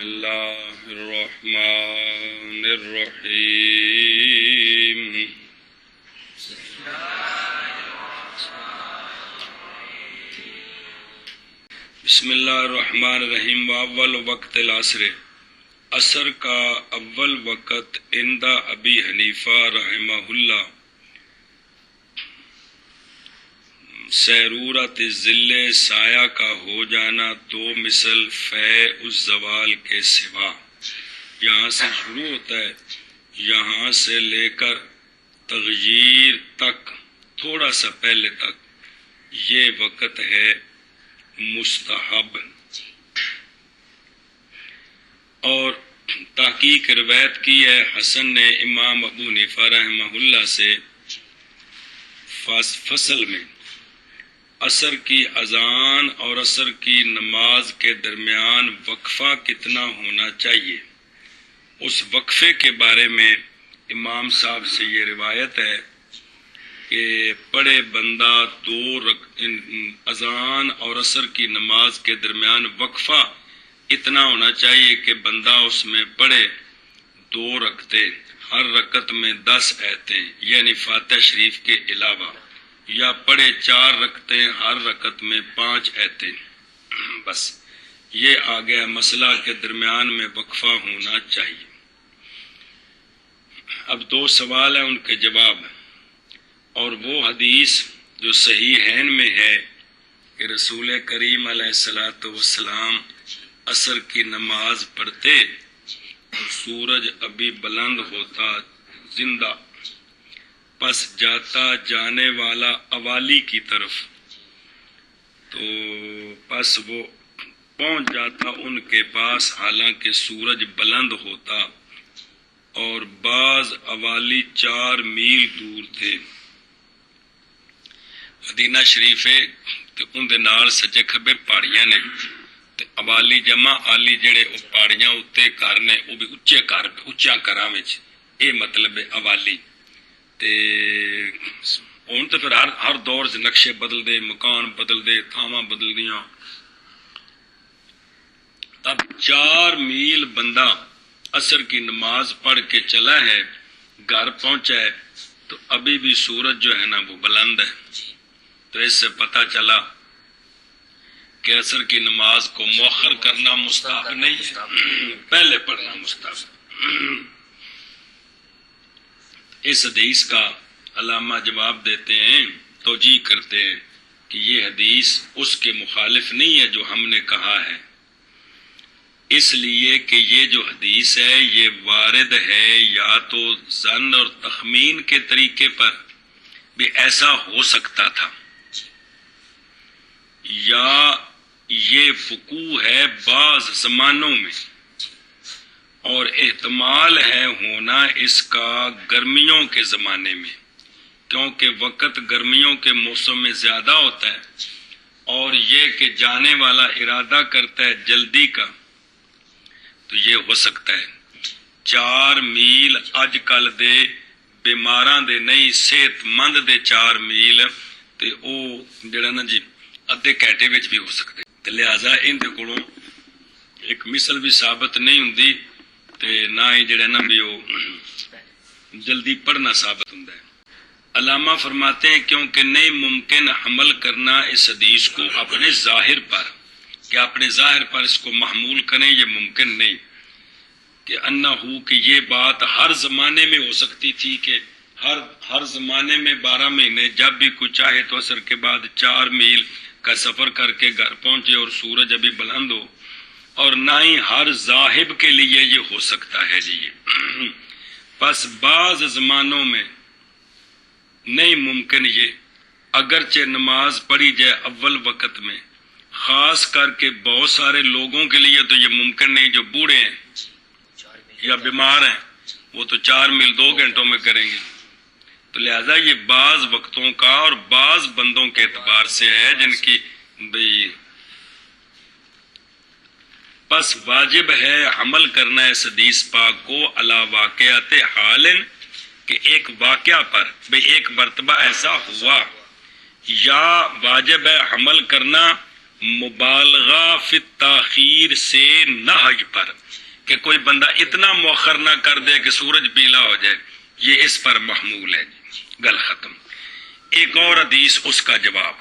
اللہ الرحمن الرحیم بسم اللہ الرحمن الرحیم واول وقت العصر عصر کا اول وقت عند ابی حنیفہ رحمہ اللہ سیرورت ذل سایہ کا ہو جانا دو مثل فے اس زوال کے سوا. یہاں سے شروع ہوتا ہے، یہاں سے لے کر تغییر تک تھوڑا سا پہلے تک یہ وقت ہے مستحب. اور تحقیق روایت کی ہے حسن نے امام ابو حنیفہ رحمہ اللہ سے فصل میں عصر کی اذان اور عصر کی نماز کے درمیان وقفہ کتنا ہونا چاہیے، اس وقفے کے بارے میں امام صاحب سے یہ روایت ہے کہ پڑھے بندہ اذان اور عصر کی نماز کے درمیان وقفہ اتنا ہونا چاہیے کہ بندہ اس میں پڑھے 2 رکعتیں، ہر رکعت میں 10 آیتیں یعنی فاتحہ شریف کے علاوہ، یا پڑھے 4 رکعتیں ہر رکعت میں 5 آیتیں. بس یہ آ گیا مسئلہ کے درمیان میں وقفہ ہونا چاہیے. اب 2 سوال ہیں، ان کے جواب. اور وہ حدیث جو صحیحین میں ہے کہ رسول کریم علیہ الصلوۃ والسلام عصر کی نماز پڑھتے اور سورج ابھی بلند ہوتا زندہ، پس جاتا جانے والا اوالی کی طرف، تو پس وہ پہنچ جاتا ان کے پاس حالانکہ سورج بلند ہوتا اور بعض اوالی 4 میل دور تھے. مدینہ شریف ہے تے ان دے نال سجے کھبے پہاڑیاں نے تے اوالی جمع آلی جڑے او پہاڑیاں اتے گھر نے او بھی اچے گھر اچا گھراں وچ، اے مطلب ہے اوالی. تے ہن تے پھر ہر دور سے نقشے بدل دے، مکان بدل دے، تھاواں بدل دیاں. تب 4 میل بندہ عصر کی نماز پڑھ کے چلا ہے، گھر پہنچا ہے تو ابھی بھی سورج جو ہے نا وہ بلند ہے. تو اس سے پتہ چلا کہ عصر کی نماز کو مؤخر کرنا مستحب نہیں ہے، پہلے پڑھنا مستحب. اس حدیث کا علامہ جواب دیتے ہیں، توجیہ کرتے ہیں کہ یہ حدیث اس کے مخالف نہیں ہے جو ہم نے کہا ہے، اس لیے کہ یہ جو حدیث ہے یہ وارد ہے یا تو ظن اور تخمین کے طریقے پر بھی ایسا ہو سکتا تھا، یا یہ وقوع ہے بعض زمانوں میں، اور احتمال ہے ہونا اس کا گرمیوں کے زمانے میں، کیونکہ وقت گرمیوں کے موسم میں زیادہ ہوتا ہے، اور یہ کہ جانے والا ارادہ کرتا ہے جلدی کا، تو یہ ہو سکتا ہے. 4 میل اج کل دے بیماراں دے نہیں، صحت مند دے 4 میل تے او جڑا نا جی ادھے گھنٹے وچ بھی ہو سکتے. تے لہذا ان دے کولوں ایک مثل بھی ثابت نہیں ہوندی تے نہ ہی جڑا نا بھی او جلدی پڑھنا ثابت ہوندا ہے. علامہ فرماتے ہیں کیونکہ نہیں ممکن حمل کرنا اس حدیث کو اپنے ظاہر پر، کہ اپنے ظاہر پر اس کو محمول کریں، یہ ممکن نہیں کہ انہو کہ یہ بات ہر زمانے میں ہو سکتی تھی کہ ہر زمانے میں 12 مہینے جب بھی کوئی چاہے تو عصر کے بعد 4 میل کا سفر کر کے گھر پہنچے اور سورج ابھی بلند ہو، اور نہ ہی ہر ذاہب کے لیے یہ ہو سکتا ہے جی. پس بعض زمانوں میں نہیں ممکن یہ، اگرچہ نماز پڑھی جائے اول وقت میں، خاص کر کے بہت سارے لوگوں کے لیے تو یہ ممکن نہیں، جو بوڑھے ہیں یا بیمار ہیں وہ تو 4 میل 2 گھنٹوں میں کریں گے. تو لہذا یہ بعض وقتوں کا اور بعض بندوں کے اعتبار سے ہے جن کی بھئی. پس واجب ہے حمل کرنا اس حدیث پاک کو علی واقعات حال، کہ ایک واقعہ پر، بھئی ایک مرتبہ ایسا ہوا، یا واجب ہے حمل کرنا مبالغہ فی التاخیر سے نہج پر، کہ کوئی بندہ اتنا مؤخر نہ کر دے کہ سورج پیلا ہو جائے، یہ اس پر محمول ہے جی، گل ختم۔ ایک اور حدیث اس کا جواب،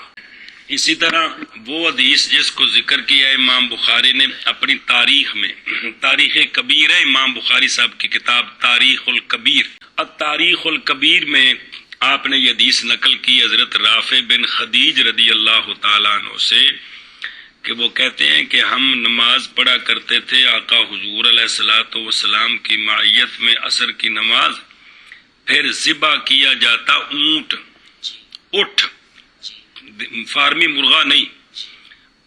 اسی طرح وہ حدیث جس کو ذکر کیا ہے امام بخاری نے اپنی تاریخ میں، تاریخ کبیر ہے امام بخاری صاحب کی کتاب تاریخ الکبیر، التاریخ الکبیر میں آپ نے یہ حدیث نقل کی حضرت رافع بن خدیج رضی اللہ تعالیٰ عنہ سے، کہ وہ کہتے ہیں کہ ہم نماز پڑھا کرتے تھے آقا حضور علیہ الصلوۃ والسلام کی معیت میں عصر کی نماز، پھر ذبح کیا جاتا اونٹ، اٹھ، فارمی مرغا نہیں،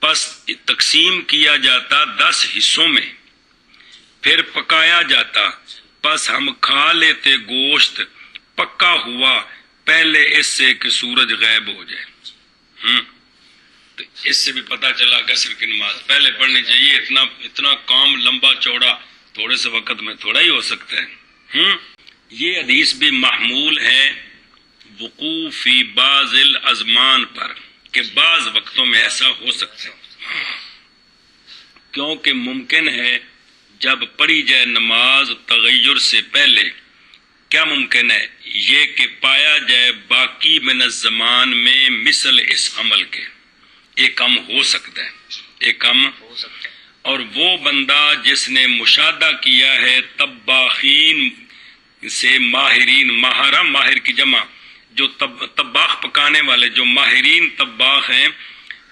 پس تقسیم کیا جاتا 10 حصوں میں، پھر پکایا جاتا، پس ہم کھا لیتے گوشت پکا ہوا پہلے اس سے کہ سورج غائب ہو جائے۔ تو اس سے بھی پتہ چلا کہ عصر کی نماز پہلے پڑھنی چاہیے، اتنا کام لمبا چوڑا تھوڑے سے وقت میں تھوڑا ہی ہو سکتا ہے۔ یہ حدیث بھی محمول ہے وقوع فی بعض الازمان پر، کہ بعض وقتوں میں ایسا ہو سکتا ہے، کیونکہ ممکن ہے جب پڑھی جائے نماز تغیر سے پہلے، کیا ممکن ہے یہ کہ پایا جائے باقی من الزمان میں مثل اس عمل کے، ایک کم ہو سکتا ہے، ایک کم ہو سکتا ہے، اور وہ بندہ جس نے مشاہدہ کیا ہے طباخین سے، ماہرین، ماہرہ ماہر کی جمع، جو طباخ پکانے والے، جو ماہرین طباخ ہیں،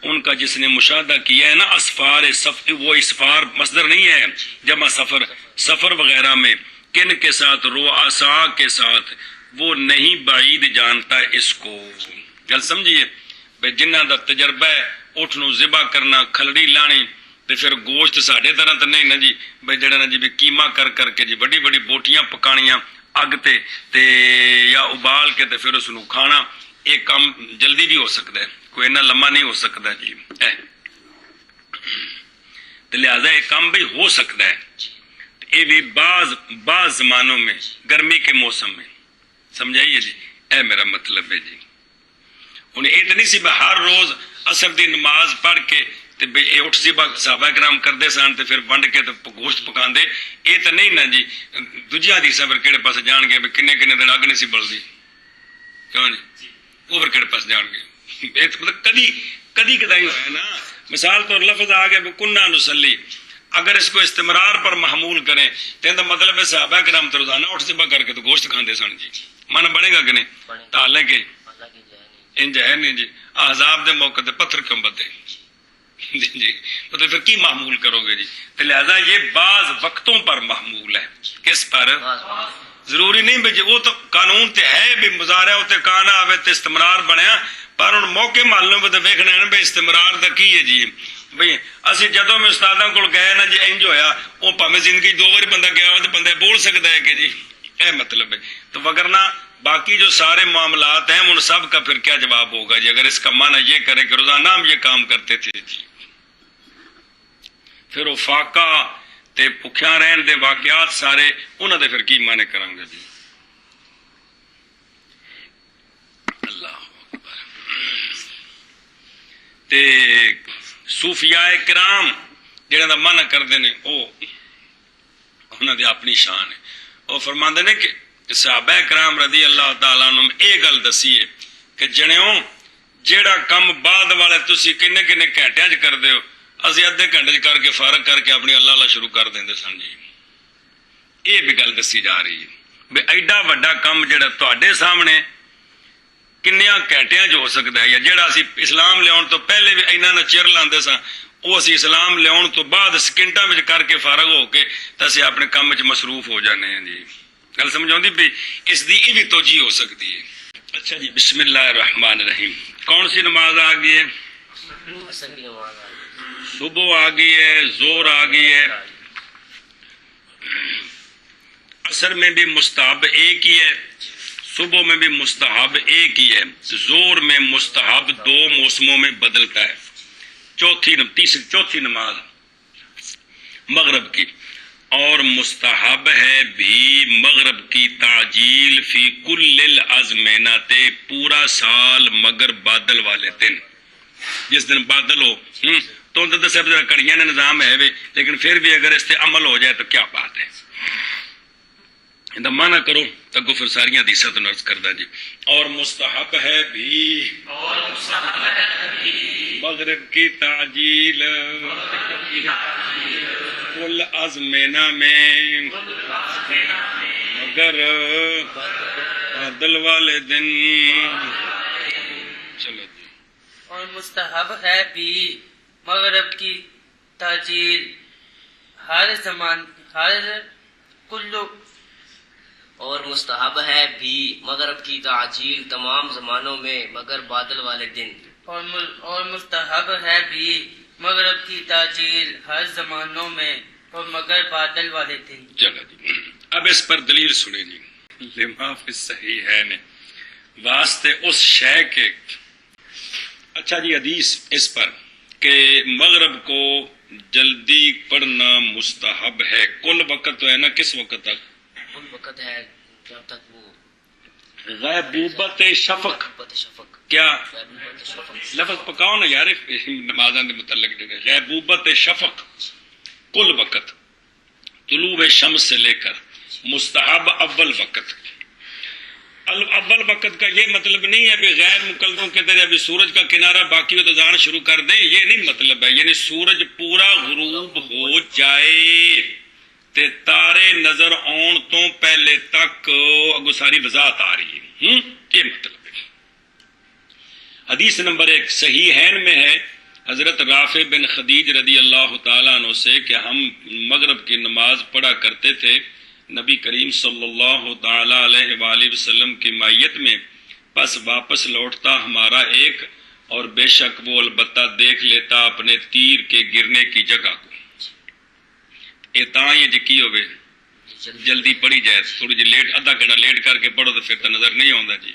ان کا جس نے مشاہدہ کیا ہے نا، اسفار، وہ اسفار مصدر نہیں ہے، جمع سفر وغیرہ میں، کن کے ساتھ، رؤساء کے ساتھ، وہ نہیں بعید جانتا اس کو۔ گل سمجھیے بھئی، جنہاں دا تجربہ ہے اٹھ نو ذبح کرنا، کھلڑی لانی، تے پھر گوشت ساڈے طرح تو نہیں نا جی، بھئی جڑا نا جی بھی کیما کر کے جی بڑی بڑی بوٹیاں پکانیاں اگ تے یا ابال کے تے پھر اس نو کھانا، ایک کام جلدی بھی ہو سکتا ہے، کوئی اتنا لمبا نہیں ہو سکتا جی، تو لہذا ایک کام بھی ہو سکتا ہے، یہ بھی بعض زمانوں میں، گرمی کے موسم میں، سمجھائیے جی، اے میرا مطلب ہے جی، انہیں یہ تو نہیں سی ہر روز عصر دی نماز پڑھ کے تے اٹھ ذبح صحابہ کرام کردے سن تے پھر ونڈ کے تے گوشت پکاندے، یہ تو نہیں نا جی۔ دوجی حدیث پھر کہڑے پاس جان گے، کنے دن اگ نہیں سی بلدی، کیوں جی، وہ پھر کہڑے پاس جان گے، کدی کدائی ہوا ہے نا۔ مثال طور لفظ آ گیا کنہ نصلی، اگر اس کو استمرار پر محمول کریں تو مطلب ہے صحابہ کرام تو روزانہ اٹھ ذبح کر کے تو گوشت کھاندے سن جی، من بنے گا کہ نہیں؟ تالے کے انج ہے نہیں جی، احزاب دے موقع تے پتھر کیوں بدے جی، تو پھر کی معمول کرو گے جی؟ تو لہذا یہ بعض وقتوں پر محمول ہے، کس پر؟ ضروری نہیں بھی جی، وہ تو قانون تے ہے بھی مظاہرہ ہوتے کانا آوے تے استمرار بنیا، پر ان موقع معلوم تے ویکھنا ہے نا بھی استمرار دا کی ہے جی۔ بھئی اسی جدوں میں استاداں کول گئے نا جی، انج ہویا، وہ پاویں زندگی 2 بار بندہ گیا ہو تو بندہ بول سکتا ہے کہ جی اے مطلب ہے، تو وگرنہ باقی جو سارے معاملات ہیں ان سب کا پھر کیا جواب ہوگا جی، اگر اس کا معنی یہ کرے کہ روزانہ ہم یہ کام کرتے تھے جی، پھر وہ فاقہ تے بھکھیاں رہن دے واقعات سارے انہاں دے پھر کی معنی کریں گے جی۔ اللہ اکبر۔ تے صوفیاء کرام جنہاں دا منع کردے نے، انہاں دی اپنی شان ہے، وہ فرماندے نے کہ صحابہ کرام رضی اللہ تعالیٰ عنہ یہ گل دسی ہے کہ جنیوں جیڑا کم بعد والے تسی کنے گھنٹے چ کر دیو، اسی ادھے گھنٹے کر کے فارغ کر کے اپنی اللہ شروع کر دیں سن جی۔ یہ بھی گل دسی جا رہی ہے بھی ایڈا وڈا کم جڑا تواڈے سامنے کنیاں گھنٹیاں چ ہو سکتا ہے، یا جڑا اسی اسلام لیاؤن تو پہلے بھی اینا نہ چر لاندے سا، وہ اسی اسلام لیاؤن تو بعد سکنٹاں وچ کر کے فارغ ہو کے تے اسی اپنے کام وچ مصروف ہو جانے ہیں جی۔ گل سمجھ آتی بھی اس دی یہ بھی توجہ ہو سکتی ہے۔ اچھا جی، بسم اللہ الرحمن الرحیم۔ کون سی نماز آ گئی ہے؟ صبح آ گئی ہے، زور آ گئی ہے، عصر میں بھی مستحب ایک ہی ہے، صبح میں بھی مستحب ایک ہی ہے، زور میں مستحب 2 موسموں میں بدلتا ہے۔ چوتھی نماز مغرب کی، اور مستحب ہے بھی مغرب کی تعجیل فی کل الازمینات، پورا سال مگر بادل والے دن، جس دن بادل ہو تو دسیا ذرا کڑیاں نے نظام ہے وے، لیکن پھر بھی اگر اس سے عمل ہو جائے تو کیا بات ہے، مانا کرو تگو پھر ساری حدیثاں تو نرض کردہ جی۔ اور مستحب ہے بھی مغرب کی تعجیل کل ازمینہ میں مگر بادل والے دن۔ چلو جی۔ اور مستحب ہے بھی مغرب کی تاجیل ہر زمان ہر کلو، اور مستحب ہے بھی مغرب کی تعجیل تمام زمانوں میں مگر بادل والے دن۔ اور مستحب ہے بھی مغرب کی تاجیل ہر زمانوں میں اور مگر بادل والے دن۔ چلو جی، اب اس پر دلیل سنیں جی۔ لما فی الصحیح ہے نے واسطے اس شے کے، اچھا جی حدیث اس پر کہ مغرب کو جلدی پڑھنا مستحب ہے، کل وقت تو ہے نا، کس وقت تک؟ ان وقت ہے جب تک وہ غیبوبت شفق، غیبوبت شفق، کیا غیبوبت شفق، لفظ پکاؤ نا یار نمازاں دے متعلق جو ہے غیبوبت شفق کل وقت، طلوع شمس سے لے کر مستحب اول وقت۔ اول وقت کا یہ مطلب نہیں ہے کہ غیر مقلدوں کے طرح ابھی سورج کا کنارہ باقی ہو تو جان شروع کر دیں، یہ نہیں مطلب ہے، یعنی سورج پورا غروب ہو جائے تے تارے نظر آن تو پہلے تک اگو ساری وضاحت آ رہی ہے، یہ مطلب ہے۔ حدیث نمبر 1 صحیحین میں ہے حضرت رافع بن خدیج رضی اللہ تعالیٰ عنہ سے کہ ہم مغرب کی نماز پڑھا کرتے تھے نبی کریم صلی اللہ تعالیٰ علیہ وآلہ وسلم کی معیت میں، پس واپس لوٹتا ہمارا ایک، اور بے شک وہ البتہ دیکھ لیتا اپنے تیر کے گرنے کی جگہ کو۔ یہ تاں یہ جکی ہوئے جلدی پڑھی جائے، تھوڑی جی لیٹ آدھا گھنٹہ لیٹ کر کے پڑھو تو پھر تو نظر نہیں آتا جی۔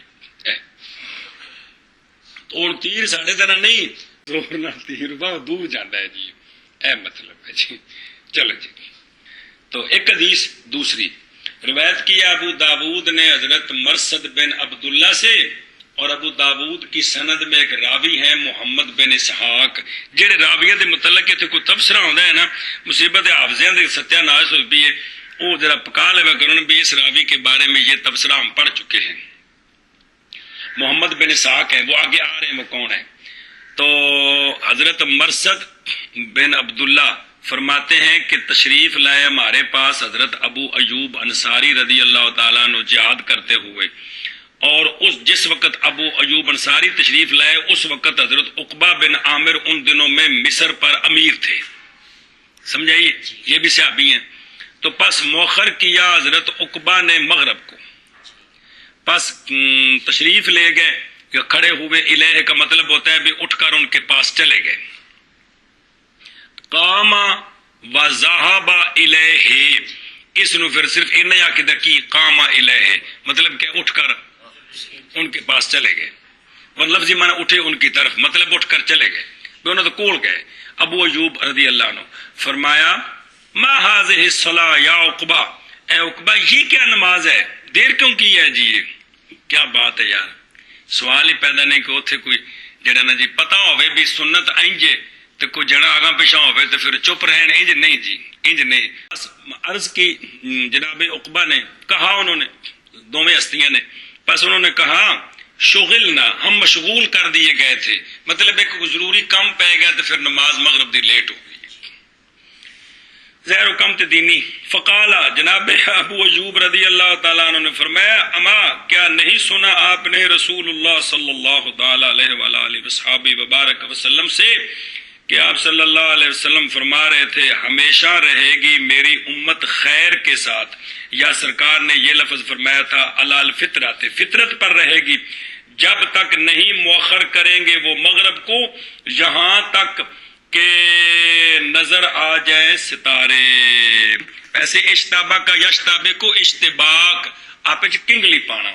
تو ہوں تیر ساڑھے طرح نہیں، زور نہ تیر بہت دور جاتا ہے جی، اے مطلب ہے جی۔ چلو جی، تو ایک حدیث دوسری روایت کیا ابو داود نے حضرت مرثد بن عبداللہ سے، اور ابو داود کی سند میں ایک راوی ہے محمد بن اسحاق، جڑے راویہ دے متعلق تے کوئی تبصرہ ہوندا ہے نا، مصیبت حافظیاں دے ستیہ ناش ہوئی بھی ہے، وہ ذرا پکا لے کرن بھی اس راوی کے بارے میں یہ تبصرہ ہم پڑھ چکے ہیں۔ محمد بن اسحاق ہے، وہ آگے آ رہے ہیں، وہ کون ہے؟ تو حضرت مرثد بن عبداللہ فرماتے ہیں کہ تشریف لائے ہمارے پاس حضرت ابو ایوب انصاری رضی اللہ تعالیٰ عنہ جہاد کرتے ہوئے، اور جس وقت ابو ایوب انصاری تشریف لائے اس وقت حضرت عقبہ بن عامر ان دنوں میں مصر پر امیر تھے، سمجھائیے، یہ بھی صحابی ہیں۔ تو پس مؤخر کیا حضرت عقبہ نے مغرب کو، پس تشریف لے گئے یا کھڑے ہوئے، الہ کا مطلب ہوتا ہے بھی اٹھ کر ان کے پاس چلے گئے، قام و ذهب الیہ، اس نو پھر صرف انہیں عقیدہ کی قام الیہ مطلب کہ اٹھ کر ان کے پاس چلے گئے، اور لفظی معنی اٹھے ان کی طرف، مطلب اٹھ کر چلے گئے، دونوں تو کول گئے۔ ابو ایوب رضی اللہ عنہ فرمایا ما هذه الصلاة یا عقبہ، اے عقبہ یہ کیا نماز ہے، دیر کیوں کی ہے جی، یہ کیا بات ہے یار، سوال ہی پیدا نہیں کہ اتنے کوئی جڑا نا جی پتا ہوئے بھی سنت آئیں تو کوئی جڑا آگاں پیچھا ہوئے تو پھر چپ رہے انج نہیں جی، انج نہیں۔ عرض کی جناب عقبہ نے کہا، انہوں نے دونوں ہستیاں نے، پس انہوں نے کہا شغلنا، ہم مشغول کر دیے گئے تھے، مطلب ایک ضروری کام پہ گیا تو پھر نماز مغرب دی لیٹ ہو گئی، زہر و کم تے دینی۔ فقالا، جناب ابو ایوب رضی اللہ تعالیٰ عنہ نے فرمایا اما کیا نہیں سنا آپ نے رسول اللہ صلی اللہ تعالیٰ علیہ وآلہ وصحابہ وبارک وسلم سے کہ آپ صلی اللہ علیہ وسلم فرما رہے تھے ہمیشہ رہے گی میری امت خیر کے ساتھ، یا سرکار نے یہ لفظ فرمایا تھا علی الفطرۃ، فطرت پر رہے گی، جب تک نہیں مؤخر کریں گے وہ مغرب کو، یہاں تک کہ نظر آ جائیں ستارے۔ ایسے اشتباہ کا یشتبہ کو اشتباک آپ کنگلی پانا،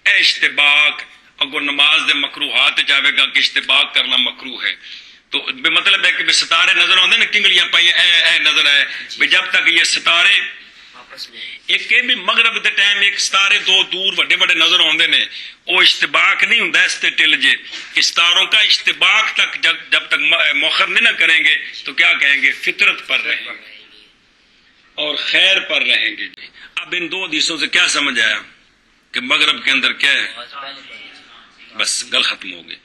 اے اشتباک اگر نماز دے مکروہات جاوے گا کہ اشتباک کرنا مکروہ ہے، تو مطلب ہے کہ ستارے نظر آتے ہیں نا، کنگلیاں پائی اے نظر آئے، جب تک یہ ستارے ایک یہ بھی مغرب دے ٹائم ایک ستارے دو دور بڑے بڑے نظر آتے ہیں، وہ اشتباق نہیں ہوں اس تے ٹل جے کہ ستاروں کا اشتباق تک جب تک مؤخر نہیں نہ کریں گے تو کیا کہیں گے، فطرت پر رہیں گے اور خیر پر رہیں گے۔ اب ان دو حدیثوں سے کیا سمجھ آیا کہ مغرب کے اندر کیا ہے؟ بس گل ختم ہو گئی۔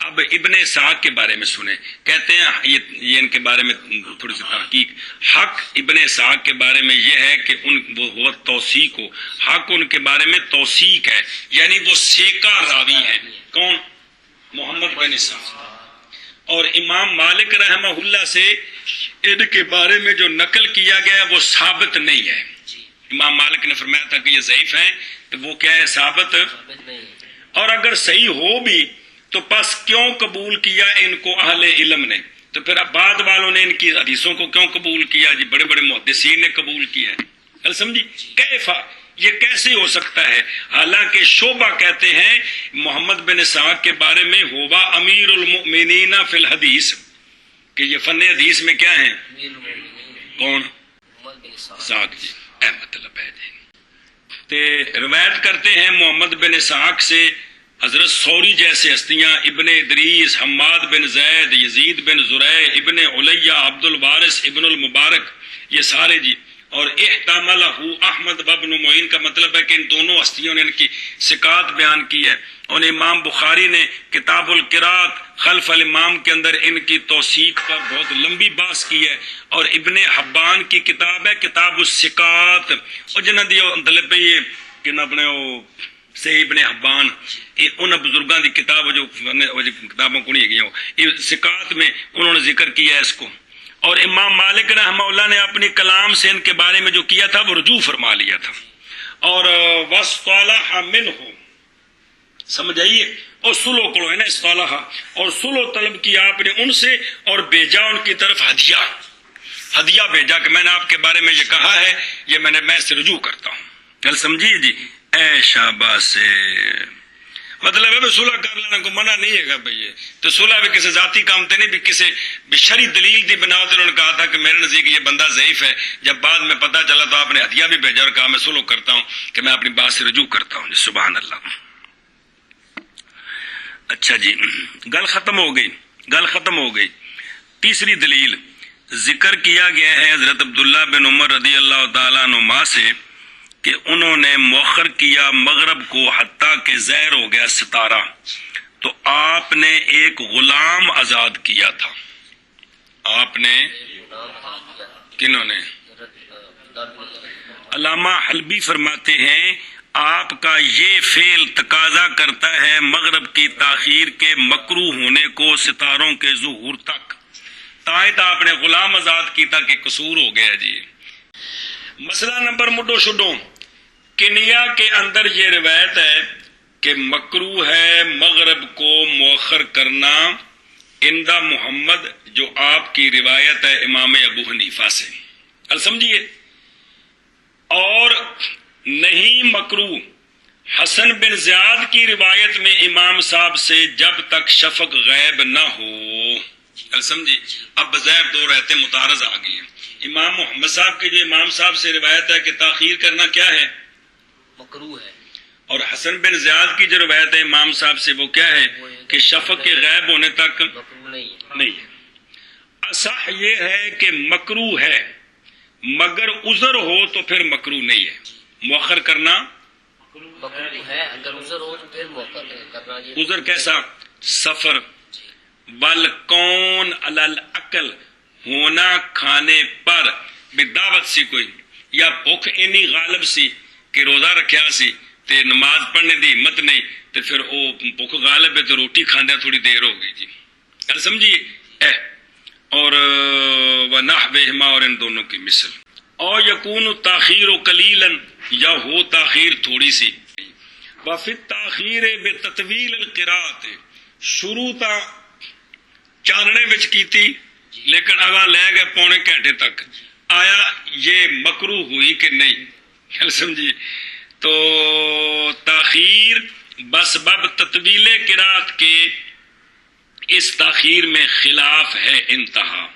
اب ابن اسحاق کے بارے میں سنیں، کہتے ہیں یہ ان کے بارے میں تھوڑی سی تحقیق، حق ابن اسحاق کے بارے میں یہ ہے کہ وہ توثیق ہو، حق ان کے بارے میں توثیق ہے، یعنی وہ سیکا راوی ہیں۔ کون؟ محمد بن اسحاق۔ اور امام مالک رحمہ اللہ سے ان کے بارے میں جو نقل کیا گیا وہ ثابت نہیں ہے۔ امام مالک نے فرمایا تھا کہ یہ ضعیف ہیں، تو وہ کیا ہے؟ ثابت۔ اور اگر صحیح ہو بھی تو پس کیوں قبول کیا ان کو اہل علم نے؟ تو پھر بعد والوں نے ان کی حدیثوں کو کیوں قبول کیا؟ جی بڑے بڑے محدثین نے قبول کیا ہے۔ کل سمجھی کیفا، یہ کیسے ہو سکتا ہے؟ حالانکہ شعبہ کہتے ہیں محمد بن اسحاق کے بارے میں ہوا امیر المؤمنین فی الحدیث، کہ یہ فن حدیث میں کیا ہیں؟ کون؟ اسحاق جی، اے مطلب ہے جی۔ تے روایت کرتے ہیں محمد بن اسحاق سے حضرت ثوری جیسے ہستیاں، ابن ادریس، حماد بن زید، یزید بن زرع، ابن علیہ، عبد الوارث ابن المبارک، یہ سارے جی۔ اور احتملہ احمد بن معین کا مطلب ہے کہ ان دونوں ہستیوں نے ان کی ثقات بیان کی ہے۔ اور امام بخاری نے کتاب القراءت خلف الامام کے اندر ان کی توثیق پر بہت لمبی بحث کی ہے۔ اور ابن حبان کی کتاب ہے کتاب الثقات، اور جنہ دی مطلب یہ کہ اپنے وہ صحیح ابن حبان، ان بزرگاں دی کتاب جو کتابوں کو نہیں گئی، ثقات میں انہوں نے ذکر کیا ہے اس کو۔ اور امام مالک رحمہ اللہ نے اپنی کلام سے ان کے بارے میں جو کیا تھا وہ رجوع فرما لیا تھا۔ اور وَاصْطَلَحَ مِنْهُ، سمجھ آئیے، اور سلو کرو ہے نا اصطلاح، اور سلو طلب کیا آپ نے ان سے، اور بھیجا ان کی طرف ہدیہ بھیجا کہ میں نے آپ کے بارے میں یہ کہا ہے، یہ میں سے رجوع کرتا ہوں۔ کل سمجھیے جی، اے شاباش سے مطلب ہے صلح کر لینا کو منع نہیں ہے گا بھائی، تو صلح بھی کسی ذاتی کام تے نہیں، بھی کسی شرعی دلیل دی بنا پر انہوں نے کہا تھا کہ میرے نزدیک یہ بندہ ضعیف ہے، جب بعد میں پتہ چلا تو آپ نے ہدیہ بھی بھیجا اور کہا میں صلح کرتا ہوں کہ میں اپنی بات سے رجوع کرتا ہوں۔ سبحان اللہ۔ اچھا جی، گل ختم ہو گئی۔ تیسری دلیل ذکر کیا گیا ہے حضرت عبداللہ بن عمر رضی اللہ تعالیٰ عنہما سے کہ انہوں نے مؤخر کیا مغرب کو حتیٰ کہ ظاہر ہو گیا ستارہ، تو آپ نے ایک غلام آزاد کیا تھا۔ آپ نے کنہوں نے؟ علامہ حلبی فرماتے ہیں آپ کا یہ فعل تقاضا کرتا ہے مغرب کی تاخیر کے مکروہ ہونے کو ستاروں کے ظہور تک، تائت آپ نے غلام آزاد کیتا کہ قصور ہو گیا جی۔ مسئلہ نمبر مڈو شڈو، کنیا کے اندر یہ روایت ہے کہ مکروہ ہے مغرب کو مؤخر کرنا اندہ محمد، جو آپ کی روایت ہے امام ابو حنیفہ سے، اب سمجھیے، اور نہیں مکروہ حسن بن زیاد کی روایت میں امام صاحب سے جب تک شفق غیب نہ ہو، اب سمجھیے، اب بظاہر دو رہتے متعارض آ گئی ہیں۔ امام محمد صاحب کی جو امام صاحب سے روایت ہے کہ تاخیر کرنا کیا ہے؟ مکروہ ہے، اور حسن بن زیاد کی جو روایت ہے امام صاحب سے وہ کیا ہے کہ شفق کے غیب ہونے تک مکروہ نہیں ہے۔ اصح یہ ہے کہ مکروہ ہے مگر عذر ہو تو پھر مکروہ نہیں ہے، مؤخر کرنا مکروہ ہے، اگر عذر ہو تو پھر مؤخر کرنا۔ عذر کیسا؟ سفر، بالکون علی العقل، ہونا کھانے پر، بدعوت سی کوئی، یا بھوک اینی غالب سی کہ روزہ رکھیا سی تے نماز پڑھنے دی ہمت نہیں، تے پھر او بھوک غالب ہے تو روٹی کھاندے تھوڑی دیر ہو گئی جی، کل سمجھیے۔ اور وَنَحْوِهِمَا، اور ان دونوں کی مثل، او یکون تاخیر قلیلا، یا ہو تاخیر تھوڑی سی، وفی التاخیر بتطویل القراءت، شروع تا چاننے وچ کیتی لیکن اگاں لے گئے پونے گھنٹے تک، آیا یہ مکروہ ہوئی کہ نہیں؟ خیال سمجھیے، تو تاخیر بسبب تطویل قراءت کے اس تاخیر میں خلاف ہے انتہا،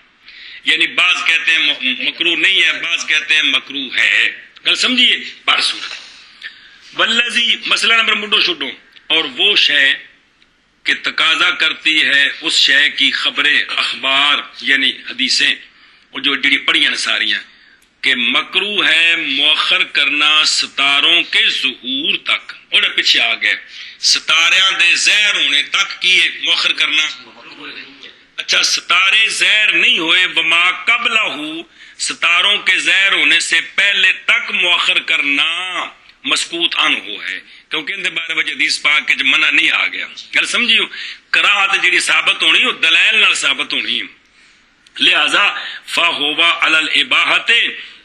یعنی بعض کہتے ہیں مکروہ نہیں ہے، بعض کہتے ہیں مکروہ ہے، گل سمجھیے بار صورت والذی مسئلہ نمبر مڈو شڈو اور وہ شے کہ تقاضا کرتی ہے اس شے کی خبریں اخبار یعنی حدیثیں وہ جو جڑی پڑھیاں ساریاں کہ مکروہ ہے مؤخر کرنا ستاروں کے ظہور تک اور پیچھے آ گئے ستاریاں دے ظاہر ہونے تک کی مؤخر کرنا اچھا ستارے ظاہر نہیں ہوئے وما قبلہ ستاروں کے ظاہر ہونے سے پہلے تک مؤخر کرنا مسکوت عنہ ہے کیونکہ ان دے بارے وجہ حدیث پاک کے منع نہیں آ گیا گل سمجھیو کراہت جڑی ثابت ہونی وہ دلائل نال ثابت ہونی لہذا فہوا علی الاباحت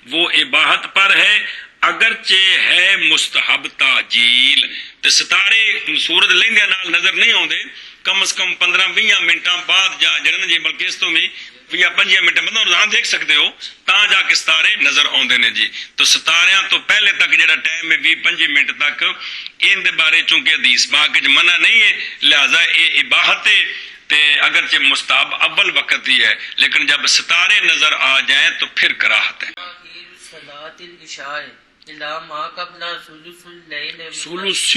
وہ اباحت پر ہے اگرچہ ہے مستحب تعجیل تے ستارے سورج لیندے نال نظر نہیں آوندے کم از کم 15-20 منٹاں بعد جا جڑن جی بلکہ اس تو بھی 20-25 منٹ مطلب روزانہ دیکھ سکتے ہو تا جا کے ستارے نظر آندے نے جی تو ستاریاں تو پہلے تک جڑا ٹائم ہے 20-25 منٹ تک ان دے بارے چونکہ حدیث پاک وچ منع نہیں ہے لہذا یہ اباحت ہے تے اگرچہ مستحب اول وقت ہی ہے لیکن جب ستارے نظر آ جائیں تو پھر کراہت ہے صلاۃ العشاء الا ما قبل ثلث الليل ثلث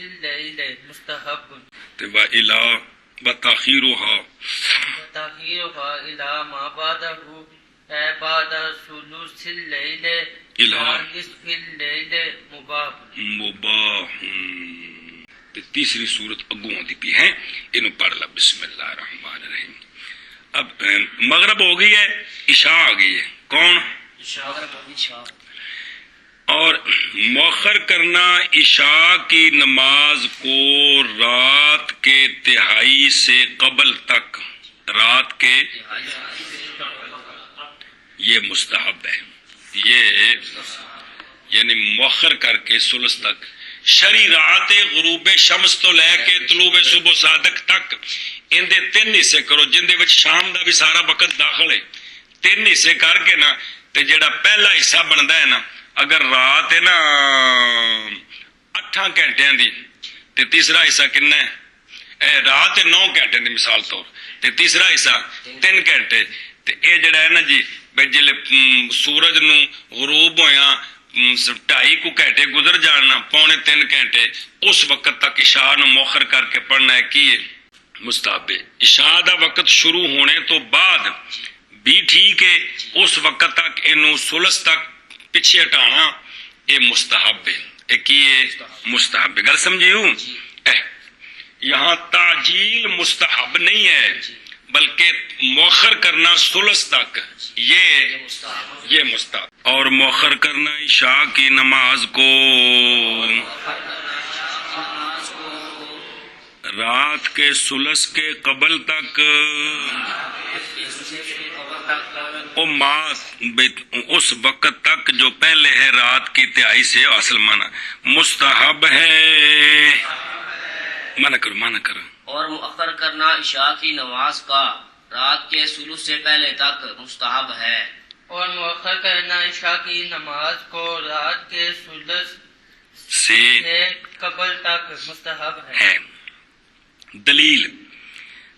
الليل مستحب تبا الى وتاخيرها الى ما بعده بعد ثلث الليل الى نصف الليل مباح تے تیسری صورت اگوں دی بھی ہے انہوں پڑھ لا بسم اللہ الرحمن الرحیم اب مغرب ہو گئی ہے عشاء آ گئی ہے کون اور مؤخر کرنا عشاء کی نماز کو رات کے تہائی سے قبل تک رات کے یہ مستحب ہے یہ یعنی مؤخر کر کے ثلث تک شرعی رات غروب شمس تو لے کے طلوع صبح صادق تک ان دے 3 حصے کرو جن دے وچ شام دا بھی سارا وقت داخل ہے 3 حصے کر کے نا تے جڑا پہلا حصہ بندا ہے نا اگر رات ہے نا 8 گھنٹیاں دی تے تیسرا حصہ کنا ہے رات 9 گھنٹے دی مثال طور تے تیسرا حصہ 3 گھنٹے تے اے جڑا ہے نا جی جلے سورج نو غروب ہویا 2.5 گھنٹے گزر جانا 2.25 گھنٹے اس وقت تک عشاء نو مؤخر کر کے پڑھنا ہے کی مستحب ہے عشاء دا وقت شروع ہونے تو بعد بھی ٹھیک ہے اس وقت تک انہوں ثلث تک پیچھے ہٹانا یہ مستحب ہے یہ کی مستحب ہے گل سمجھیو یہاں تعجیل مستحب نہیں ہے بلکہ مؤخر کرنا ثلث تک یہ مستحب اور مؤخر کرنا عشاء کی نماز کو رات کے ثلث کے قبل تک اس وقت تک جو پہلے ہے رات کی تہائی سے اصل معنی مستحب ہے منع کرو اور مؤخر کرنا عشاء کی نماز کا رات کے ثلث سے پہلے تک مستحب ہے اور مؤخر کرنا عشاء کی نماز کو رات کے ثلث سے قبل تک مستحب ہے دلیل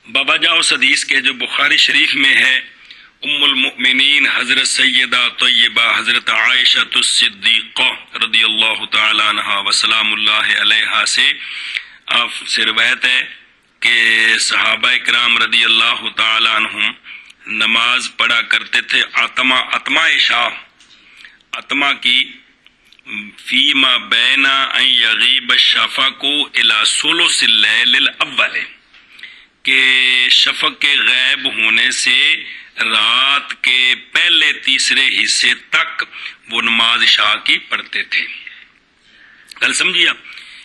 بابا جاؤ حدیث کے جو بخاری شریف میں ہے ام المؤمنین حضرت سیدہ طیبہ حضرت عائشہ الصدیقہ رضی اللہ تعالی عنہا وسلام اللہ علیہا سے آپ سے روایت ہے کہ صحابہ کرام رضی اللہ تعالی عنہم نماز پڑھا کرتے تھے اتما عشاء اتما کی فیما بین ان یغیب الشفق الی ثلث اللیل الاول کہ شفق کے غیب ہونے سے رات کے پہلے تیسرے حصے تک وہ نماز عشاء کی پڑھتے تھے کل سمجھیا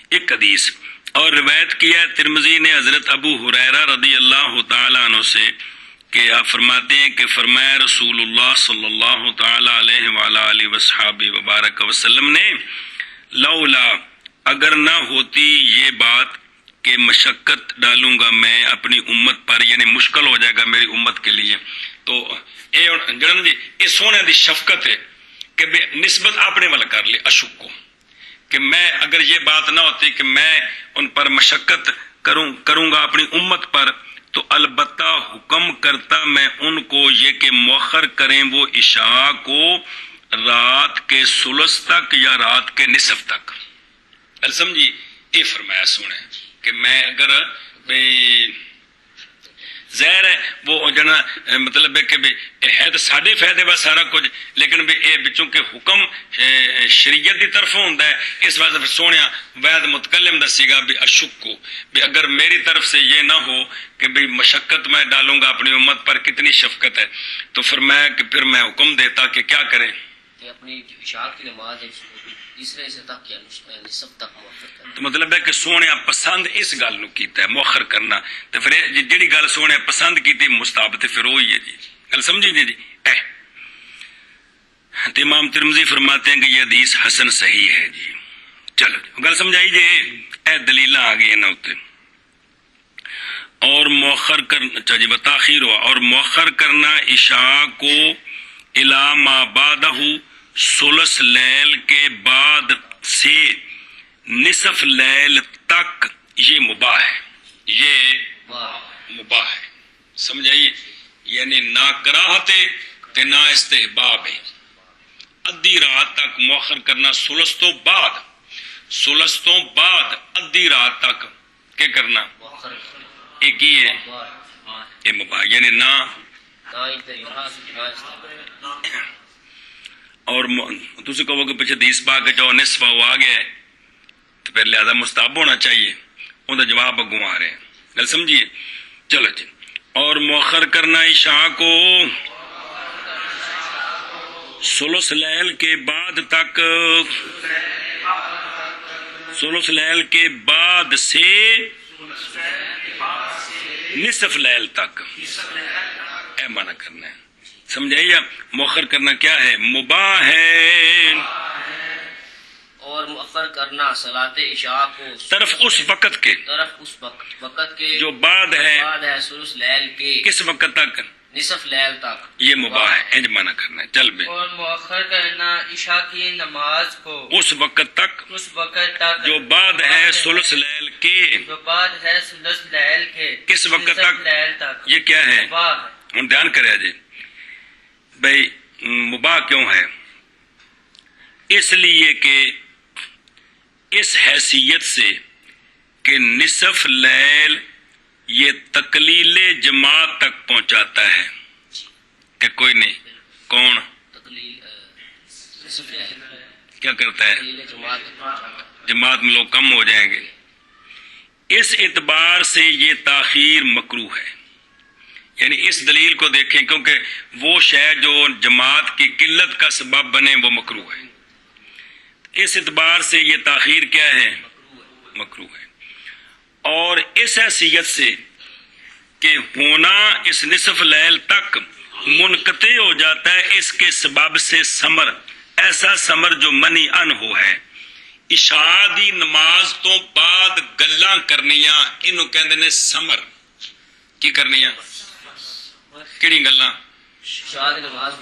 ایک حدیث اور روایت کیا ہے ترمذی نے حضرت ابو ہریرہ رضی اللہ تعالیٰ عنہ سے کہ آپ فرماتے ہیں کہ فرمایا رسول اللہ صلی اللہ تعالیٰ علیہ وآلہ وصحابہ وبارک وسلم نے لولا اگر نہ ہوتی یہ بات کہ مشقت ڈالوں گا میں اپنی امت پر یعنی مشکل ہو جائے گا میری امت کے لیے تو جڑن جی یہ سونے دی شفقت ہے کہ نسبت اپنے والا کر لے اشک کو کہ میں اگر یہ بات نہ ہوتی کہ میں ان پر مشقت کروں گا اپنی امت پر تو البتہ حکم کرتا میں ان کو یہ کہ مؤخر کریں وہ عشاء کو رات کے ثلث تک یا رات کے نصف تک. گل سمجھی؟ یہ فرمایا سونے کہ میں اگر بھئی ظاہر ہے وہ جنا مطلب ہے کہ ہے تو سارے فائدے بس سارا کچھ، لیکن چونکہ حکم شریعت کی طرف ہوتا ہے، اس واسطے سونے وید متکلم دسی گا بھی اشکو، بھی اگر میری طرف سے یہ نہ ہو کہ بھی مشقت میں ڈالوں گا اپنی امت پر، کتنی شفقت ہے، تو فرمایا کہ پھر میں حکم دیتا کہ کیا کریں، کہ اپنی عشاء کی نماز ہے تیسرے حصے تک یا نصف تک مؤخر کرنا. تو مطلب ہے کہ سونے پسند اس گل نو کیتا ہے مؤخر کرنا، تو پھر جڑی گل سونے پسند کیتی مستحب تے پھر وہی ہے جی. گل سمجھی جی؟ تو امام ترمذی فرماتے ہیں کہ یہ حدیث حسن صحیح ہے جی. چلو گل سمجھائی جی. دلیل آ گئی نا اتنے. اور مؤخر کرنا، اچھا جی بتاخیر ہوا، اور مؤخر کرنا عشاء کو الی ما بعدہ ثلث لیل کے بعد سے نصف لیل تک یہ مباح ہے، یہ مباح ہے. سمجھائیے؟ یعنی نہ کراہت ہے تے نہ استحباب ہے. ادھی رات تک مؤخر کرنا، ثلث تو بعد، ثلث تو بعد ادھی رات تک کیا کرنا، ایک ہی ہے یہ مباح، یعنی نہ. اور تسی کہو کہ پیچھے حدیث پاک جو نصف وہ آ گیا ہے تو پھر لہذا مستحب ہونا چاہیے، ان کا جواب اگوں آ رہے ہیں. گل سمجھیے؟ چلو جی. اور مؤخر کرنا عشاء کو ثلث لیل کے بعد تک، ثلث لیل کے بعد سے نصف لیل تک اے منع کرنا ہے. سمجھائیے؟ مؤخر کرنا کیا ہے؟ مباح ہے. اور مؤخر کرنا صلاۃ عشاء کو طرف اس وقت کے، طرف اس وقت کے جو بعد ہے ثلث لیل کے کس وقت تک، نصف لیل تک، یہ مباح ہے. انج منع کرنا ہے. چل بے. اور مؤخر کرنا عشاء کی نماز کو اس وقت تک اس وقت تک جو بعد ہے ثلث لیل کے، جو بعد ہے ثلث لیل کے کس وقت نصف تک؟ لیل تک. یہ کیا ہے؟ مباح ہے. ہوں دھیان کرے جی بھائی. مباح کیوں ہے؟ اس لیے کہ اس حیثیت سے کہ نصف لیل یہ تقلیل جماعت تک پہنچاتا ہے کہ کوئی نہیں. کون نصف لیل کیا کرتا ہے؟ جماعت جماعت میں لوگ کم ہو جائیں گے. اس اعتبار سے یہ تاخیر مکروہ ہے. یعنی اس دلیل کو دیکھیں، کیونکہ وہ شے جو جماعت کی قلت کا سبب بنے وہ مکروہ ہے. اس اعتبار سے یہ تاخیر کیا ہے؟ مکروہ ہے. اور اس حیثیت سے کہ ہونا اس نصف لیل تک منقطع ہو جاتا ہے اس کے سبب سے ثمر، ایسا ثمر جو منی ان ہو ہے. عشاء دی نماز تو بعد گلاں کرنیاں انہوں کہندے نے ثمر. کی کرنیاں؟ کیڑی گلاں؟ عشاء کی نماز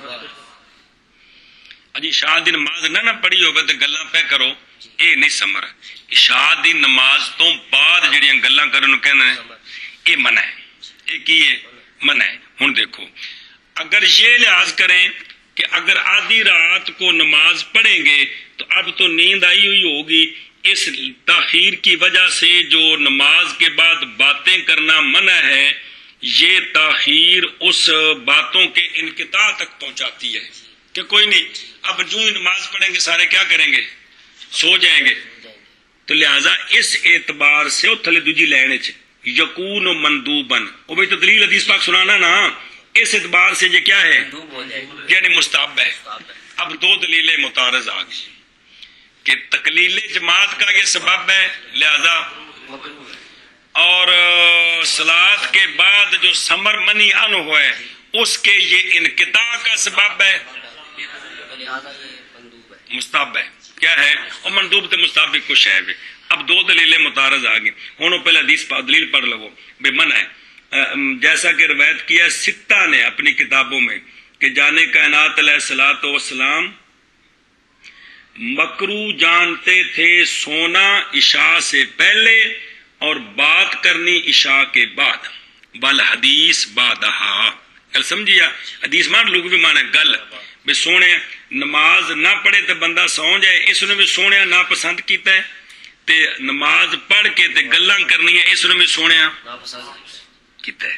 اجی عشاء دی نماز نہ پڑھی ہوگا تو گلاں پہ کرو، یہ نہیں ثمر. عشاء دی نماز تو بعد جڑیاں گلاں کرن کہندے نے یہ منع ہے. یہ کی ہے؟ منع ہے. ہن دیکھو اگر یہ لحاظ کریں کہ اگر آدھی رات کو نماز پڑھیں گے تو اب تو نیند آئی ہوئی ہوگی، اس تاخیر کی وجہ سے جو نماز کے بعد باتیں کرنا منع ہے، یہ تاخیر اس باتوں کے انقطاع تک پہنچاتی ہے کہ کوئی نہیں اب جو ہی نماز پڑھیں گے سارے کیا کریں گے؟ سو جائیں گے. تو لہذا اس اعتبار سے تھلے دوجی لائن چ یکون مندوبن، وہ بھی تو دلیل حدیث پاک سنانا نا، اس اعتبار سے یہ کیا ہے؟ یعنی مستحب ہے. اب دو دلیلیں متعارض آ گئی کہ تقلیل جماعت کا یہ سبب ہے لہذا، اور صلاۃ کے بعد جو ثمر منی ان ہوئے اس کے یہ انقطاع کا سبب ہے، مستحب ہے. کیا ہے؟ اور مندوب تے مستحب بھی کچھ ہے. اب دو دلیلیں متعارض آ گئی. ہوں پہلے حدیث دلیل پڑھ لو بے منع ہے، جیسا کہ روایت کیا ستہ نے اپنی کتابوں میں کہ جانے کائنات علیہ الصلوۃ والسلام مکروہ جانتے تھے سونا عشاء سے پہلے اور بات کرنی عشاء کے بعد. بل حدیث بادہا. گل سمجھیا؟ حدیث مان لوگ بھی مانا گل بے سونے نماز نہ پڑھے تے بندہ سو جائے، اس نے بھی سونے ناپسند کیتا ہے، تے نماز پڑھ کے تے گلاں کرنی ہے، اس نے بھی سونے ناپسند کیتا ہے۔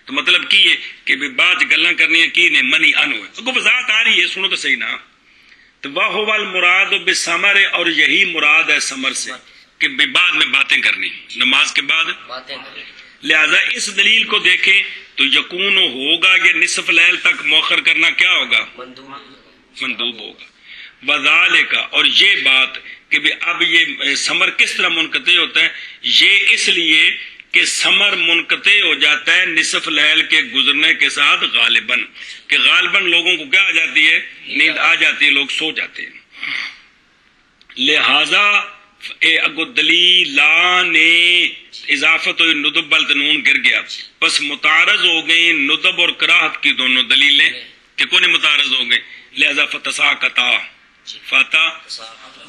تو مطلب کی ہے کہ بھی بعد گلاں کرنی ہے کی نے منی انو ہے، کو وضاحت آ رہی ہے، سنو تو صحیح نا۔ تو وَهُوَ الْمُرَادُ بِالثَّمَرِ، اور یہی مراد ہے ثمر سے کہ بھی بعد میں باتیں کرنی نماز کے بعد۔ باتیں کریں۔ لہذا اس دلیل کو دیکھیں تو یقون ہوگا کہ نصف لیل تک مؤخر کرنا کیا ہوگا؟ مندوب ہوگا۔ وذالک، اور یہ بات کہ بھی اب یہ ثمر کس طرح منقطع ہوتا ہے، یہ اس لیے کہ ثمر منقطع ہو جاتا ہے نصف لیل کے گزرنے کے ساتھ غالباً، کہ غالباً لوگوں کو کیا آ جاتی ہے؟ نیند آ جاتی ہے، لوگ سو جاتے ہیں۔ لہذا اگو دلیلان اضافت ہوئی، ندب بلت نون گر گیا، پس متعارض ہو گئی ندب اور کراہت کی دونوں دلیلیں، کہ کون متعارض ہو گئے، لہذا فتساقطا، فتح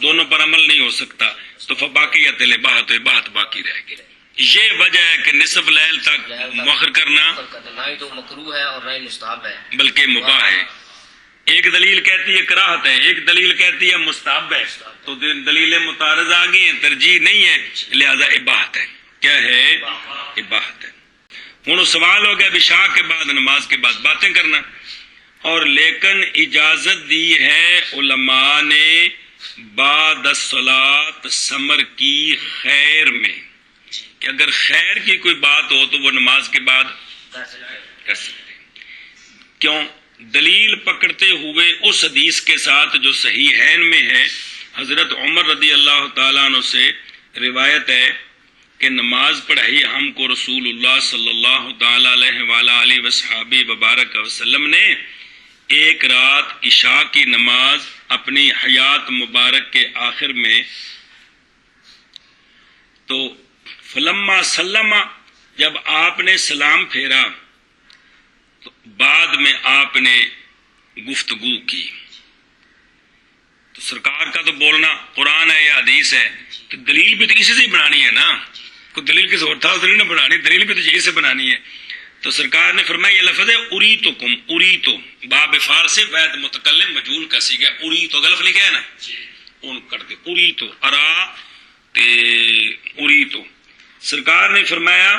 دونوں پر عمل نہیں ہو سکتا، تو فباقیت الاباحت، اباحت باقی رہ گئی۔ یہ وجہ ہے کہ نصف لیل تک مؤخر کرنا نہ ہی تو مکروہ ہے اور نہ ہی مستحب ہے، بلکہ مباح ہے۔ ایک دلیل کہتی ہے کراہت ہے، ایک دلیل کہتی ہے مستحب ہے، تو دلیلیں متعارض آ گئی ہیں، ترجیح نہیں ہے، لہذا اباحت ہے۔ کیا ہے؟ اباحت ہے۔ ہوں سوال ہو گیا عشاء کے بعد، نماز کے بعد باتیں کرنا، اور لیکن اجازت دی ہے علماء نے بعد الصلاۃ ثمر کی خیر میں، کہ اگر خیر کی کوئی بات ہو تو وہ نماز کے بعد کر سکتے ہیں۔ کیوں؟ دلیل پکڑتے ہوئے اس حدیث کے ساتھ جو صحیحین میں ہے، حضرت عمر رضی اللہ تعالیٰ عنہ سے روایت ہے کہ نماز پڑھائی ہم کو رسول اللہ صلی اللہ تعالیٰ علیہ وآلہ وصحابہ وبارک وسلم نے ایک رات عشاء کی نماز اپنی حیات مبارک کے آخر میں، تو فلما سلم، جب آپ نے سلام پھیرا تو بعد میں آپ نے گفتگو کی، تو سرکار کا تو بولنا قرآن ہے یا حدیث ہے، تو دلیل بھی تو اسی سے ہی بنانی ہے نا، کوئی دلیل کسی اور تھا نہیں بنانی، دلیل بھی تو یہی سے بنانی ہے۔ تو سرکار نے فرمایا، یہ لفظ ہے اریتکم، اریتو باب فارسی وید متکلم مجہول کا سیغہ، اریتو غلط لکھا ہے نا، اون کرتے اریتو، ارا تے اریتو۔ سرکار نے فرمایا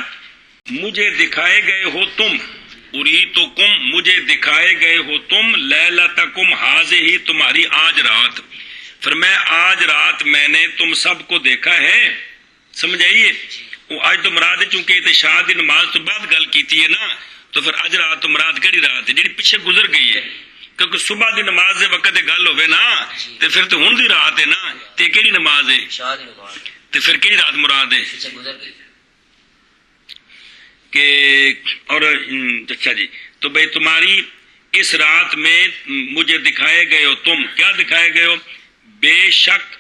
مجھے دکھائے گئے ہو تم، اریتکم مجھے دکھائے گئے ہو تم، لیلتکم ہذہ تمہاری آج رات، فرمایا آج رات میں نے تم سب کو دیکھا ہے۔ سمجھ آئیے؟ وہ آج تو مراد ہے، چونکہ عشاء دی نماز تو بعد گل کیتی ہے نا، تو پھر اج رات تو مراد کیڑی رات ہے جڑی پیچھے گزر گئی ہے، کیونکہ صبح دی نماز دے وقت گل ہوے نا تے پھر تو ہن دی رات ہے نا، تے کیڑی نماز ہے عشاء دی نماز تے پھر کیڑی رات مراد ہے پیچھے گزر گئی کہ اور اچھا جی، تو بھئی تمہاری اس رات میں مجھے دکھائے گئے ہو تم، کیا دکھائے گئے ہو؟ بے شک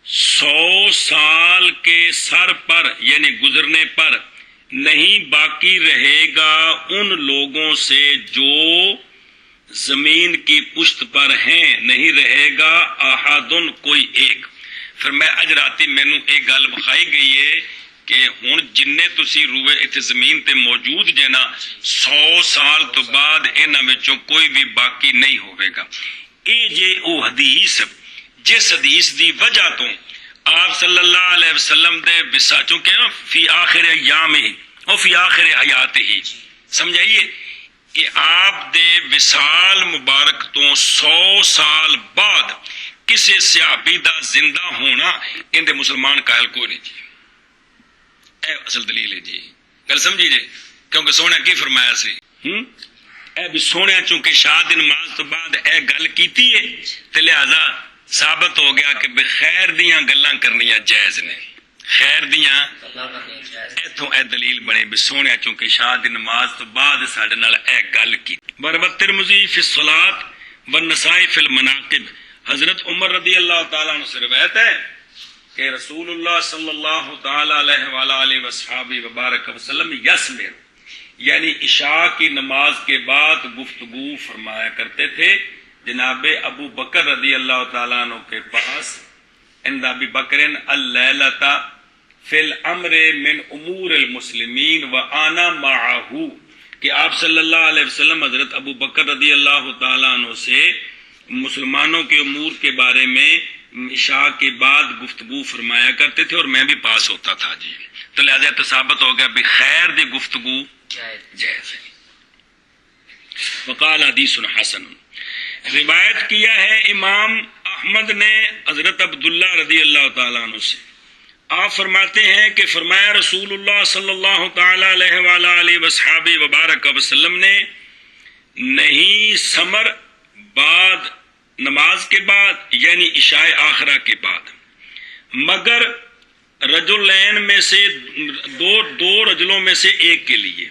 100 سال کے سر پر یعنی گزرنے پر نہیں باقی رہے گا ان لوگوں سے جو زمین کی پشت پر ہیں، نہیں رہے گا احدن کوئی ایک۔ پھر میں اج راتی مینوں ایک گل بخائی گئی ہے کہ ہن جننے تسی روئے اتنے زمین تے موجود جے نا، 100 سال تو بعد انہاں وچوں کوئی بھی باقی نہیں ہوئے گا۔ اے جے او حدیث، جس حدیث دی وجہ تو آپ صلی اللہ علیہ وسلم دے وصال، چونکہ فی آخر ایام ہی اور فی آخر حیات ہی، سمجھائیے کہ آپ دے وصال مبارک تو 100 سال بعد کسی صحابی دا زندہ ہونا ان دے مسلمان قائل کو نہیں جی۔ اے اصل دلیل ہے جی، گل سمجھی جی، کیونکہ سونے کی فرمایا سی اے بھی سونے چونکہ شاہ دی نماز تو بعد اے گل کیتی ہے تے لہذا ثابت ہو گیا کہ بخیر دیاں گلاں کرنیاں جائز نے، خیر دیاں ایتھوں اے دلیل بنے بھی سونے چونکہ شاہ دی نماز تو بعد ساڈے نال اے گل کی۔ بروت ترمذی فی الصلاۃ والنسائی فی المناقب، حضرت عمر رضی اللہ تعالیٰ عنہ سے روایت ہے کہ رسول اللہ صلی اللہ تعالیٰ علیہ وآلہ وصحابہ وبارک وسلم یسمر، یعنی عشاء کی نماز کے بعد گفتگو فرمایا کرتے تھے جناب ابو بکر رضی اللہ تعالیٰ عنہ کے پاس، عند ابی بکر اللیلۃ فی الامر من امور المسلمین وانا معہ، کہ آپ صلی اللہ علیہ وسلم حضرت ابو بکر رضی اللہ تعالیٰ عنہ سے مسلمانوں کے امور کے بارے میں عشاء کے بعد گفتگو فرمایا کرتے تھے اور میں بھی پاس ہوتا تھا جی. تو لہذا تو ثابت ہو گیا بھی خیر دی گفتگو جائز ہے. وقال حدیث حسن، روایت کیا ہے امام احمد نے حضرت عبداللہ رضی اللہ تعالیٰ عنہ سے، آپ فرماتے ہیں کہ فرمایا رسول اللہ صلی اللہ تعالی علیہ وآلہ وصحابہ وبارک وسلم نے، نہیں سمر بعد نماز کے بعد یعنی عشاء آخرہ کے بعد، مگر رجلین میں سے دو رجلوں میں سے ایک کے لیے،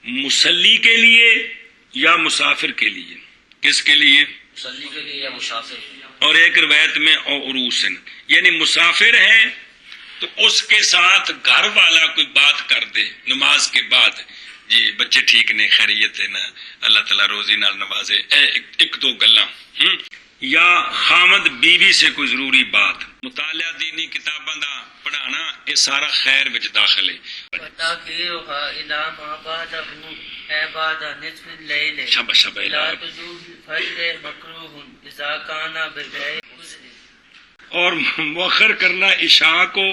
مصلی کے لیے یا مسافر کے لیے. کس کے لیے؟ مصلی کے لیے یا مسافر. اور ایک روایت میں عروسن، یعنی مسافر ہے تو اس کے ساتھ گھر والا کوئی بات کر دے نماز کے بعد، جی بچے ٹھیک نے، خیریت ہے نا، اللہ تعالیٰ روزی نال نوازے، ایک دو گلاں، یا خامد بیوی سے کوئی ضروری بات، مطالعہ دینی کتاباں دا پڑھانا، یہ سارا خیر وچ داخل ہے. وَتَأْخِيرُهَا إِلَى مَا بَعْدَهُ أَيْ بَعْدَ نِصْفِ اللَّيْلِ شاباش إِلَى طُلُوعِ الْفَجْرِ مَكْرُوهٌ إِذَا كَانَ بِغَيْرِ عُذْرٍ. اور مؤخر کرنا عشاء کو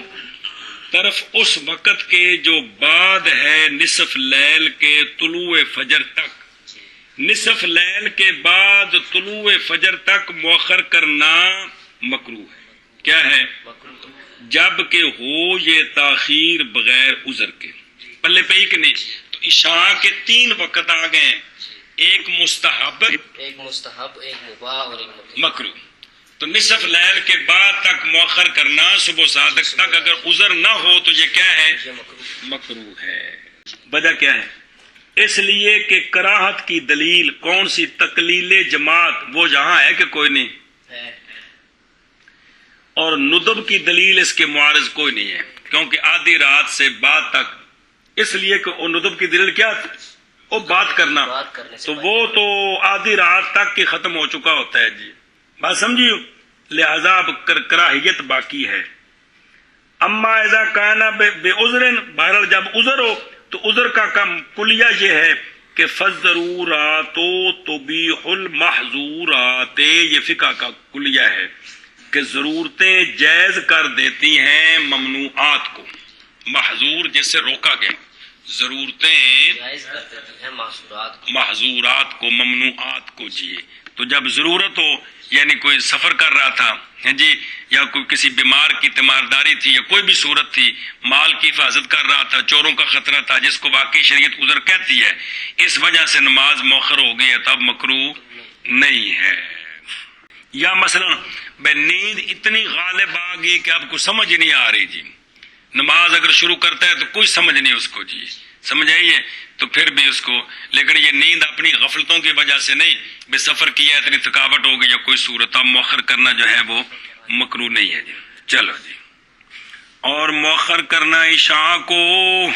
طرف اس وقت کے جو بعد ہے نصف لیل کے طلوع فجر تک، نصف لیل کے بعد طلوع فجر تک مؤخر کرنا مکروہ ہے. کیا ہے؟ جب کہ ہو یہ تاخیر بغیر عذر کے. پلے پئی کہ نہیں؟ تو عشاء کے 3 وقت آ گئے ہیں، ایک مستحب، ایک مستحب، ایک مباح اور ایک مکروہ. تو نصف لیل کے بعد تک مؤخر کرنا صبح صادق تک اگر عذر نہ ہو تو یہ کیا ہے؟ مکروہ ہے. وجہ کیا ہے؟ اس لیے کہ کراہت کی دلیل کون سی؟ تقلیل جماعت، وہ جہاں ہے کہ کوئی نہیں ہے، اور ندب کی دلیل اس کے معارض کوئی نہیں ہے، کیونکہ آدھی رات سے بعد تک، اس لیے کہ وہ ندب کی دلیل کیا تھی؟ وہ بات کرنا، بات کرنے سے تو وہ تو آدھی رات تک کی ختم ہو چکا ہوتا ہے جی. بات سمجھیو؟ لہذا اب کراہیت باقی ہے. اما اذا کانا بے عذرن، بہرحال جب عذر ہو تو عذر کا کم کلیہ یہ ہے کہ فالضرورات تبیح المحظورات، یہ فقہ کا کلیہ ہے کہ ضرورتیں جائز کر دیتی ہیں ممنوعات کو. محظور جس سے روکا گیا، ضرورتیں جائز کر دیتی ہیں محظورات کو، محظورات کو، ممنوعات کو جی. تو جب ضرورت ہو، یعنی کوئی سفر کر رہا تھا جی، یا کوئی کسی بیمار کی تیمارداری تھی، یا کوئی بھی صورت تھی، مال کی حفاظت کر رہا تھا، چوروں کا خطرہ تھا، جس کو واقعی شریعت عذر کہتی ہے، اس وجہ سے نماز مؤخر ہو گئی ہے، تب مکروہ نہیں ہے. یا مثلا نیند اتنی غالب آ گئی کہ آپ کو سمجھ نہیں آ رہی جی، نماز اگر شروع کرتا ہے تو کوئی سمجھ نہیں اس کو جی، سمجھ آئیے؟ تو پھر بھی اس کو، لیکن یہ نیند اپنی غفلتوں کی وجہ سے نہیں، بے سفر کیا اتنی تھکاوٹ ہو گئی یا کوئی صورت، اب مؤخر کرنا جو ہے وہ مکروہ نہیں ہے جی. چلو جی. اور مؤخر کرنا عشاء کو،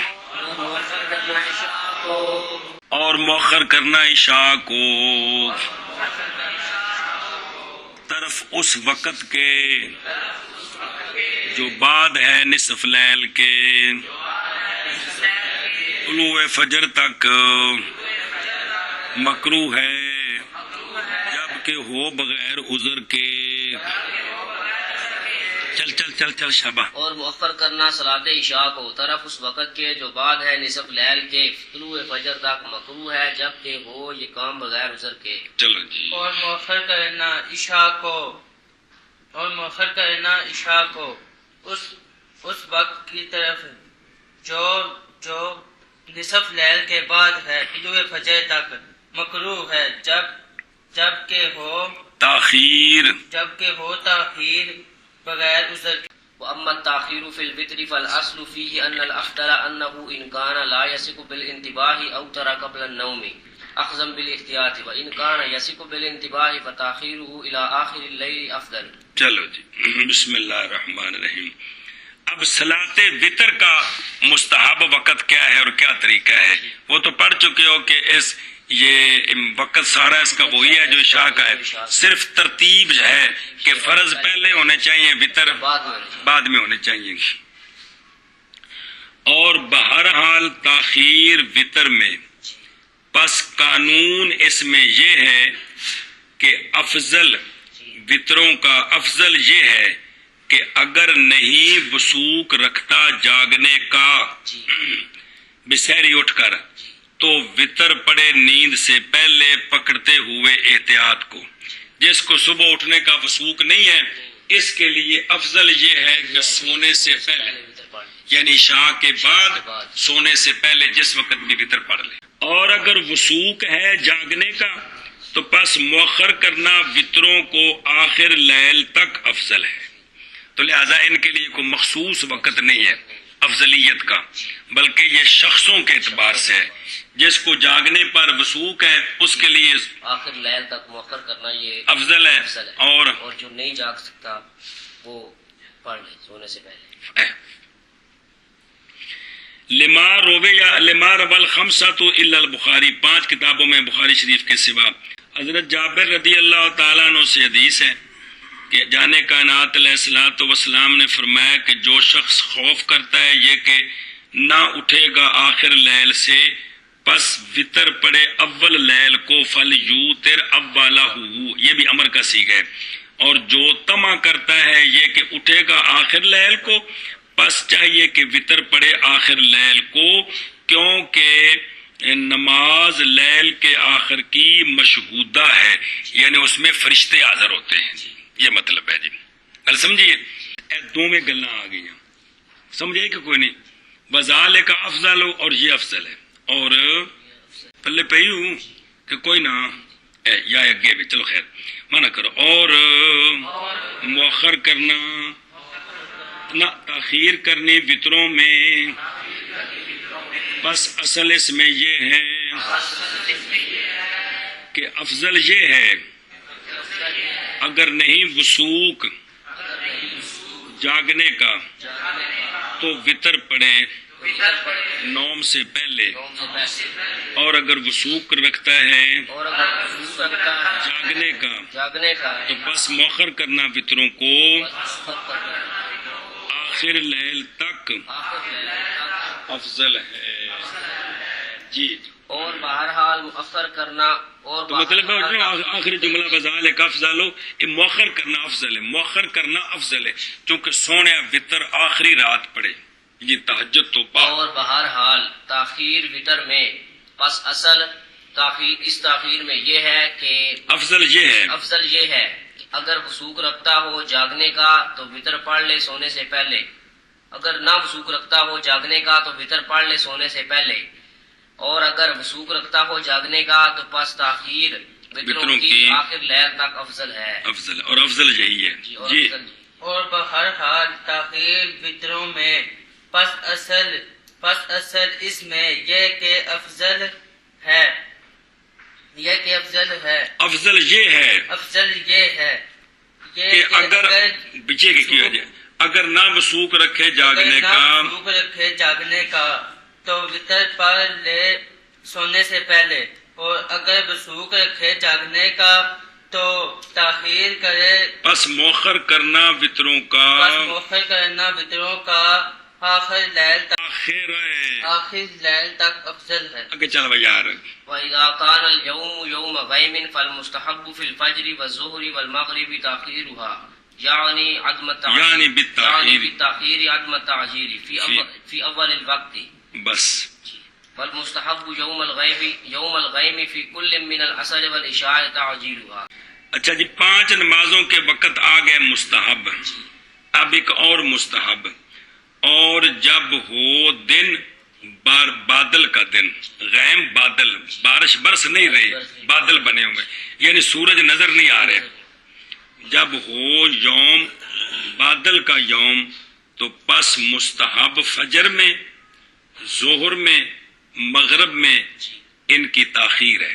اور مؤخر کرنا عشاء کو طرف اس وقت کے جو بعد ہے نصف لیل کے طلوع فجر تک مکروہ ہے، جب کہ ہو بغیر عذر کے. چل چل چل چل شابہ. اور مؤخر کرنا صلاۃ عشاء کو طرف اس وقت کے جو بعد ہے نصف لیل کے طلوع فجر تک مکروہ ہے، جب کہ ہو یہ کام بغیر عذر کے. چلو جی. اور مؤخر کرنا عشاء کو، اور مؤخر کرنا عشاء کو اس وقت کی طرف جو نصف لیل کے بعد ہے طلوع فجر تک مکروہ ہے، جب کہ ہو تاخیر بغیر عذر کے. واما التاخير في الوتر فالاصل فيه ان الافضل انه ان كان لا يسق بالانتباه او ترى قبل النوم اخذا بالاحتياط، وان كان يسق بالانتباه فتاخيره الى اخر الليل افضل. چلو جی. بسم اللہ الرحمن الرحیم. اب صلاۃ وتر کا مستحب وقت کیا ہے اور کیا طریقہ ہے، وہ تو پڑھ چکے ہو کہ یہ وقت سارا اس کا وہی ہے جو عشاء کا ہے، صرف ترتیب ہے کہ فرض پہلے ہونے چاہیے، وتر بعد میں ہونے چاہیے. اور بہرحال تاخیر وتر میں، پس قانون اس میں یہ ہے کہ افضل وطروں کا افضل یہ ہے کہ اگر نہیں وثوق رکھتا جاگنے کا بسحری اٹھ کر تو وطر پڑے نیند سے پہلے پکڑتے ہوئے احتیاط کو. جس کو صبح اٹھنے کا وثوق نہیں ہے اس کے لیے افضل یہ ہے کہ سونے سے پہلے یعنی عشاء کے بعد سونے سے پہلے جس وقت بھی وطر پڑھ لے. اور اگر وثوق ہے جاگنے کا تو پس مؤخر کرنا وطروں کو آخر لیل تک افضل ہے. تو لہذا ان کے لیے کوئی مخصوص وقت نہیں ہے افضلیت کا، بلکہ یہ شخصوں کے اعتبار سے ہے. جس کو جاگنے پر وثوق ہے اس کے لیے آخر لیل تک مؤخر کرنا یہ افضل ہے، اور جو نہیں جاگ سکتا وہ پڑھ لے سونے سے پہلے. لما روى الخمسۃ الا البخاری، 5 کتابوں میں بخاری شریف کے سوا. حضرت جابر رضی اللہ تعالیٰ عنہ سے حدیث ہے کہ جانے کائنات علیہ الصلوۃ والسلام نے فرمایا کہ جو شخص خوف کرتا ہے یہ کہ نہ اٹھے گا آخر لیل سے پس وطر پڑے اول لیل کو فلیوتر اولہ، یہ بھی امر کا صیغہ ہے. اور جو طمع کرتا ہے یہ کہ اٹھے گا آخر لیل کو پس چاہیے کہ وطر پڑے آخر لیل کو، کیونکہ نماز لیل کے آخر کی مشہودہ ہے، یعنی اس میں فرشتے حاضر ہوتے ہیں. یہ مطلب ہے جی. گل سمجھیے، دو میں گلاں آ گئی سمجھے کہ کوئی نہیں. وذالک افضل، اور یہ افضل ہے. اور پلے پہ ہوں کہ کوئی نہ یا اگے بھی، چلو خیر منع کرو. اور مؤخر کرنا نہ تاخیر کرنی وطروں میں، بس اصل اس میں یہ ہے کہ افضل یہ ہے اگر نہیں وثوق جاگنے کا تو وطر پڑے نوم سے پہلے، اور اگر وثوق رکھتا ہے جاگنے کا تو بس مؤخر کرنا وطروں کو آخر لیل تک افضل ہے جی. اور بہرحال مؤخر کرنا اور تو مطلب ہے آخری جملہ وذالک افضل، یہ مؤخر کرنا افضل ہے. مؤخر کرنا افضل ہے چونکہ سونے وطر آخری رات پڑے جی تہجد تو پا. اور بہرحال تاخیر وطر میں پس اصل اس تاخیر میں یہ ہے کہ افضل یہ ہے کہ اگر وثوق رکھتا ہو جاگنے کا تو وطر پڑھ لے سونے سے پہلے، اگر نہ وثوق رکھتا ہو جاگنے کا تو وطر پڑھ لے سونے سے پہلے، اور اگر وثوق رکھتا ہو جاگنے کا تو پس تاخیر وطروں کی آخر لیل تک افضل ہے. افضل اور افضل یہی ہے جی. اور بہرحال تاخیر وطروں میں پس اصل اس میں یہ کہ افضل ہے افضل یہ ہے کہ اگر نہ وثوق رکھے جاگنے کا تو وطر پڑھ لے سونے سے پہلے، اور اگر وثوق رکھے جاگنے کا تو تاخیر کرے پس مؤخر کرنا وطروں کا آخر لیل تک افضل ہے. وَإِذَا كَانَ الْيَوْمُ يَوْمَ غَيْمٍ فَالْمُسْتَحَبُّ فِي الْفَجْرِ وَالظُّهْرِ وَالْمَغْرِبِ تَأْخِيرُهَا يعني بالتأخير عدم التعجيل في أول الوقت بس. والمستحب يوم الغيم في كل من العصر والعشاء تعجيلها. اچھا جی 5 نمازوں کے وقت آ گئے مستحب. اب ایک اور مستحب، اور جب ہو دن بادل کا دن، غیم بادل، بارش برس نہیں رہی، بادل بنے ہوئے یعنی سورج نظر نہیں آ رہے، جب ہو یوم بادل کا یوم تو پس مستحب فجر میں، ظہر میں، مغرب میں ان کی تاخیر ہے.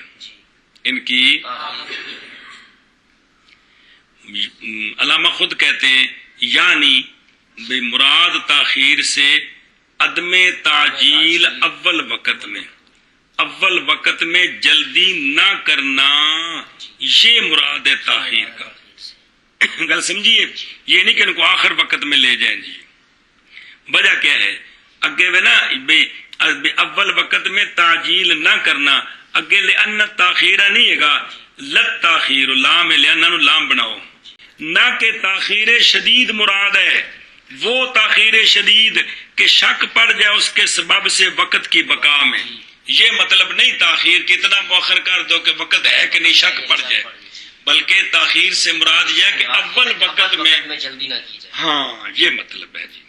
ان کی علامہ خود کہتے ہیں یعنی بے مراد تاخیر سے عدم تعجیل اول وقت میں جلدی نہ کرنا، یہ مراد ہے تاخیر کا. گل سمجھیے، یہ نہیں کہ ان کو آخر وقت میں لے جائیں جی. وجہ کیا ہے اگے وہ نا اول وقت میں تعجیل نہ کرنا، اگے لأن تاخیرہ نہیں ہے گا لت تاخیر لام لأنہ نو لام بناؤ، نہ کہ تاخیر شدید مراد ہے وہ تاخیر شدید کہ شک پڑ جائے اس کے سبب سے وقت کی بقا میں، یہ مطلب نہیں تاخیر کتنا مؤخر کر دو کہ وقت ہے کہ نہیں شک پڑ جائے، بلکہ تاخیر سے مراد یہ ہے کہ اول وقت میں جلدی نہ کی جائے، ہاں یہ مطلب ہے جی۔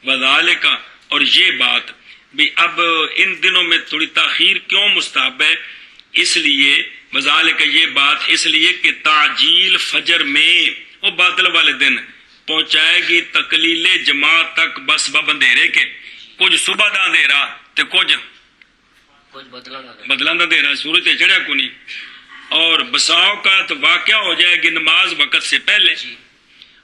وذالک، اور یہ بات بھی اب ان دنوں میں تھوڑی تاخیر کیوں مستحب ہے، اس لیے وذالک یہ بات اس لیے کہ تعجیل فجر میں وہ بادل والے دن پہنچائے گی تقلیل جماعت تک بس اندھیرے کے، کچھ صبح دا اندھیرا تے کچھ بدلاں دا اندھیرا، سورج تے چڑھیا کو نہیں، اور بساؤ کا تو واقعہ ہو جائے گی نماز وقت سے پہلے،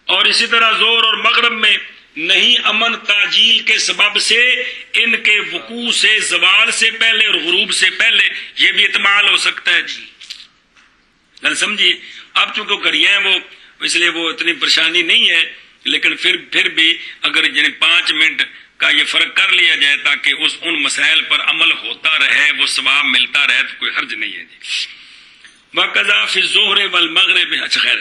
اور اسی طرح زور اور مغرب میں نہیں امن تعجیل کے سبب سے ان کے وقوع سے زوال سے پہلے اور غروب سے پہلے یہ بھی احتمال ہو سکتا ہے جی، گل سمجھیے۔ اب چونکہ کریے ہیں وہ اس لیے وہ اتنی پریشانی نہیں ہے، لیکن پھر بھی اگر یعنی 5 منٹ کا یہ فرق کر لیا جائے تاکہ ان مسائل پر عمل ہوتا رہے، وہ ثواب ملتا رہے تو کوئی حرج نہیں ہے جی۔ وَقَضَى فِي الظُّهْرِ وَالْمَغْرِبِ، اچھا خیر،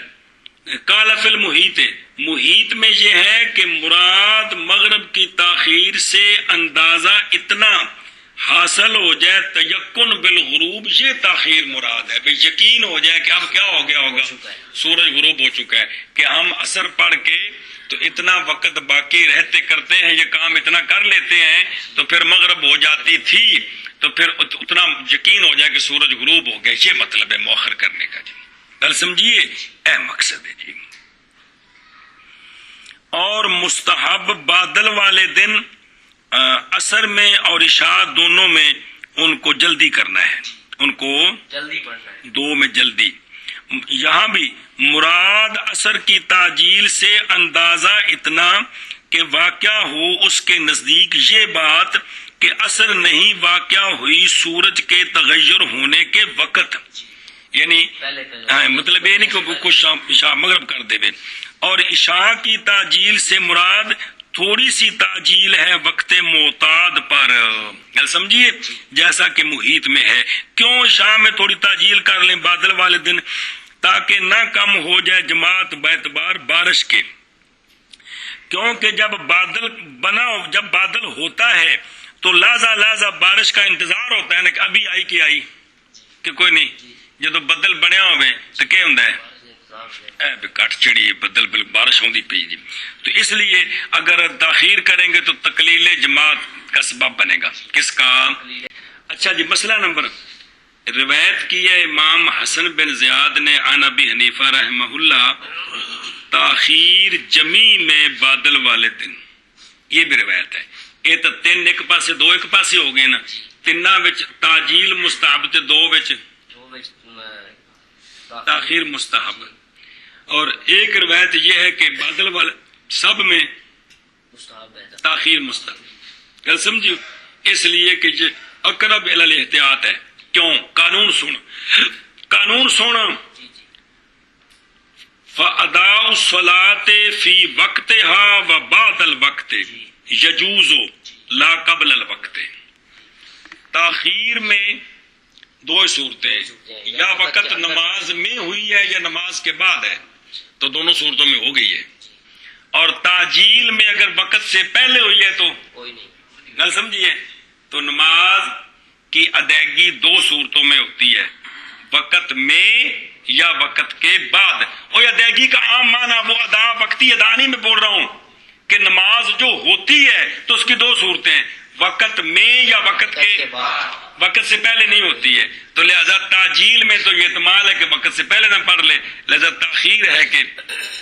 قال فی المحیط، محیط میں یہ ہے کہ مراد مغرب کی تاخیر سے اندازہ اتنا حاصل ہو جائے، تیقن بالغروب، یہ تاخیر مراد ہے، یقین ہو جائے کہ اب کیا ہو گیا ہوگا، سورج غروب ہو چکا ہے، کہ ہم عصر پڑھ کے تو اتنا وقت باقی رہتے کرتے ہیں، یہ کام اتنا کر لیتے ہیں تو پھر مغرب ہو جاتی تھی، تو پھر اتنا یقین ہو جائے کہ سورج غروب ہو گیا، یہ مطلب ہے مؤخر کرنے کا جی، گل سمجھیے، اے مقصد ہے جی۔ اور مستحب بادل والے دن عصر میں اور عشاء دونوں میں ان کو جلدی کرنا ہے، ان کو جلدی پڑھنا ہے، دو میں جلدی۔ یہاں بھی مراد عصر کی تعجیل سے اندازہ اتنا کہ واقع ہو اس کے نزدیک یہ بات کہ عصر نہیں واقع ہوئی سورج کے تغیر ہونے کے وقت، یعنی مطلب یہ نہیں کہ کچھ عشاء مغرب کر دے، اور عشاء کی تعجیل سے مراد تھوڑی سی تعجیل ہے وقت معتاد پر، گل سمجھیے، جیسا کہ محیط میں ہے۔ کیوں عشاء میں تھوڑی تعجیل کر لیں بادل والے دن؟ تاکہ نہ کم ہو جائے جماعت باعتبار بارش کے، کیونکہ جب بادل ہوتا ہے تو لازا بارش کا انتظار ہوتا ہے نا، کہ ابھی آئی کہ آئی کہ کوئی نہیں، جب بدل بنیا ہوئے تو کیا ہوتا ہے، کٹ چڑی بدل بارش ہوندی پئی جی، تو اس لیے اگر تاخیر کریں گے تو تقلیل جماعت کا سبب بنے گا، کس کا؟ اچھا جی، مسئلہ نمبر، روایت کی ہے امام حسن بن زیاد نے عن ابی حنیفہ رحمہ اللہ تاخیر جمی میں بادل والے دن، یہ بھی روایت ہے۔ یہ تو 3 ایک پاسے 2 ایک پاسے ہو گئے نا، 3 وچ تعجیل مستحب تے 2 وچ تاخیر مستحب، اور ایک روایت یہ ہے کہ بادل والے سب میں تاخیر مستحب، گل سمجھو، اس لیے کہ یہ اقرب الی الاحتیاط ہے۔ کیوں؟ قانون سن فَأَدَاءُ الصَّلَاةِ فِي وَقْتِهَا وَبَعْدَ الْوَقْتِ يَجُوزُ لَا قَبْلَ الْوَقْتِ، تاخیر میں 2 صورتیں، یا وقت نماز میں ہوئی ہے یا نماز کے بعد ہے، تو دونوں صورتوں میں ہو گئی ہے، اور تعجیل میں اگر وقت سے پہلے ہوئی ہے تو کوئی نہیں، گل سمجھیے، تو نماز کی ادائیگی 2 صورتوں میں ہوتی ہے، وقت میں یا وقت کے بعد۔ اور ادائیگی کا عام معنی وہ ادا، وقتی ادا نہیں میں بول رہا ہوں، کہ نماز جو ہوتی ہے تو اس کی 2 صورتیں، وقت میں یا وقت کے بعد، وقت سے پہلے نہیں ہوتی ہے، تو لہذا تعجیل میں تو یہ احتمال ہے کہ وقت سے پہلے نہ پڑھ لے، لہذا تاخیر ہے کہ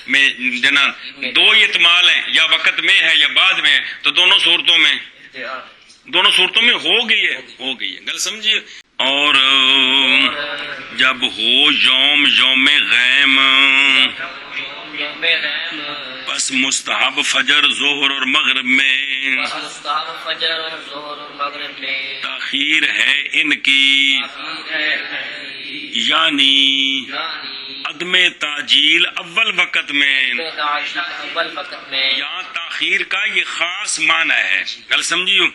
میں جنا 2 احتمال ہیں، یا وقت میں ہے یا بعد میں ہے، تو دونوں صورتوں میں ہو گئی ہے، گل سمجھیے۔ اور جب ہو یوم غیم، پس مستحب فجر ظہر اور مغرب میں تاخیر ہے ان کی، یعنی عدم تعجیل اول وقت میں، یہاں تاخیر کا یہ خاص معنی ہے، گل سمجھیو،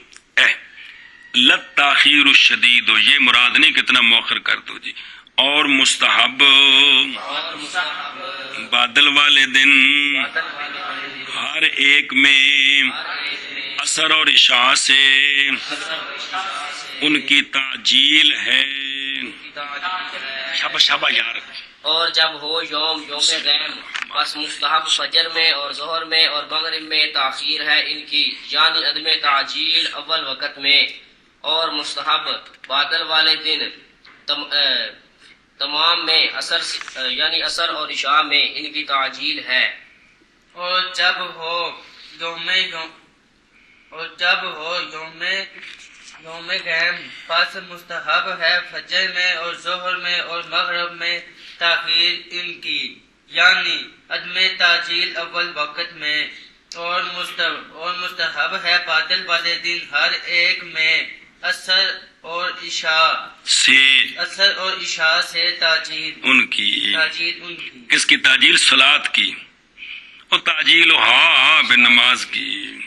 لت تاخیر الشدید، یہ مراد نہیں کتنا مؤخر کر دو جی، اور مستحب اور مستحب بادل والے دن بادل والے دن ہر ایک میں ہر ایک میں عصر اور عشاء سے اثر و اشارہ سے ان کی تعجیل ہے. تعجیل ہے. شاباش شاباش یار. اور جب ہو یوم غیم بس مستحب فجر میں اور ظہر میں اور مغرب میں تاخیر ہے ان کی یعنی عدم تعجیل اول وقت میں. اور مستحب بادل والے دن تمام میں یعنی عصر اور عشاء میں ان کی تعجیل ہے. اور جب ہو یوم غیم پس مستحب ہے فجر میں اور ظہر میں اور مغرب میں تاخیر ان کی یعنی عدم تعجیل اول وقت میں. اور مستحب ہے بادل والے دن ہر ایک میں عصر اور عشاء سے تعجیل ان کی کس کی تعجیل؟ صلاۃ کی. اور تعجیل ہاں بے نماز کی.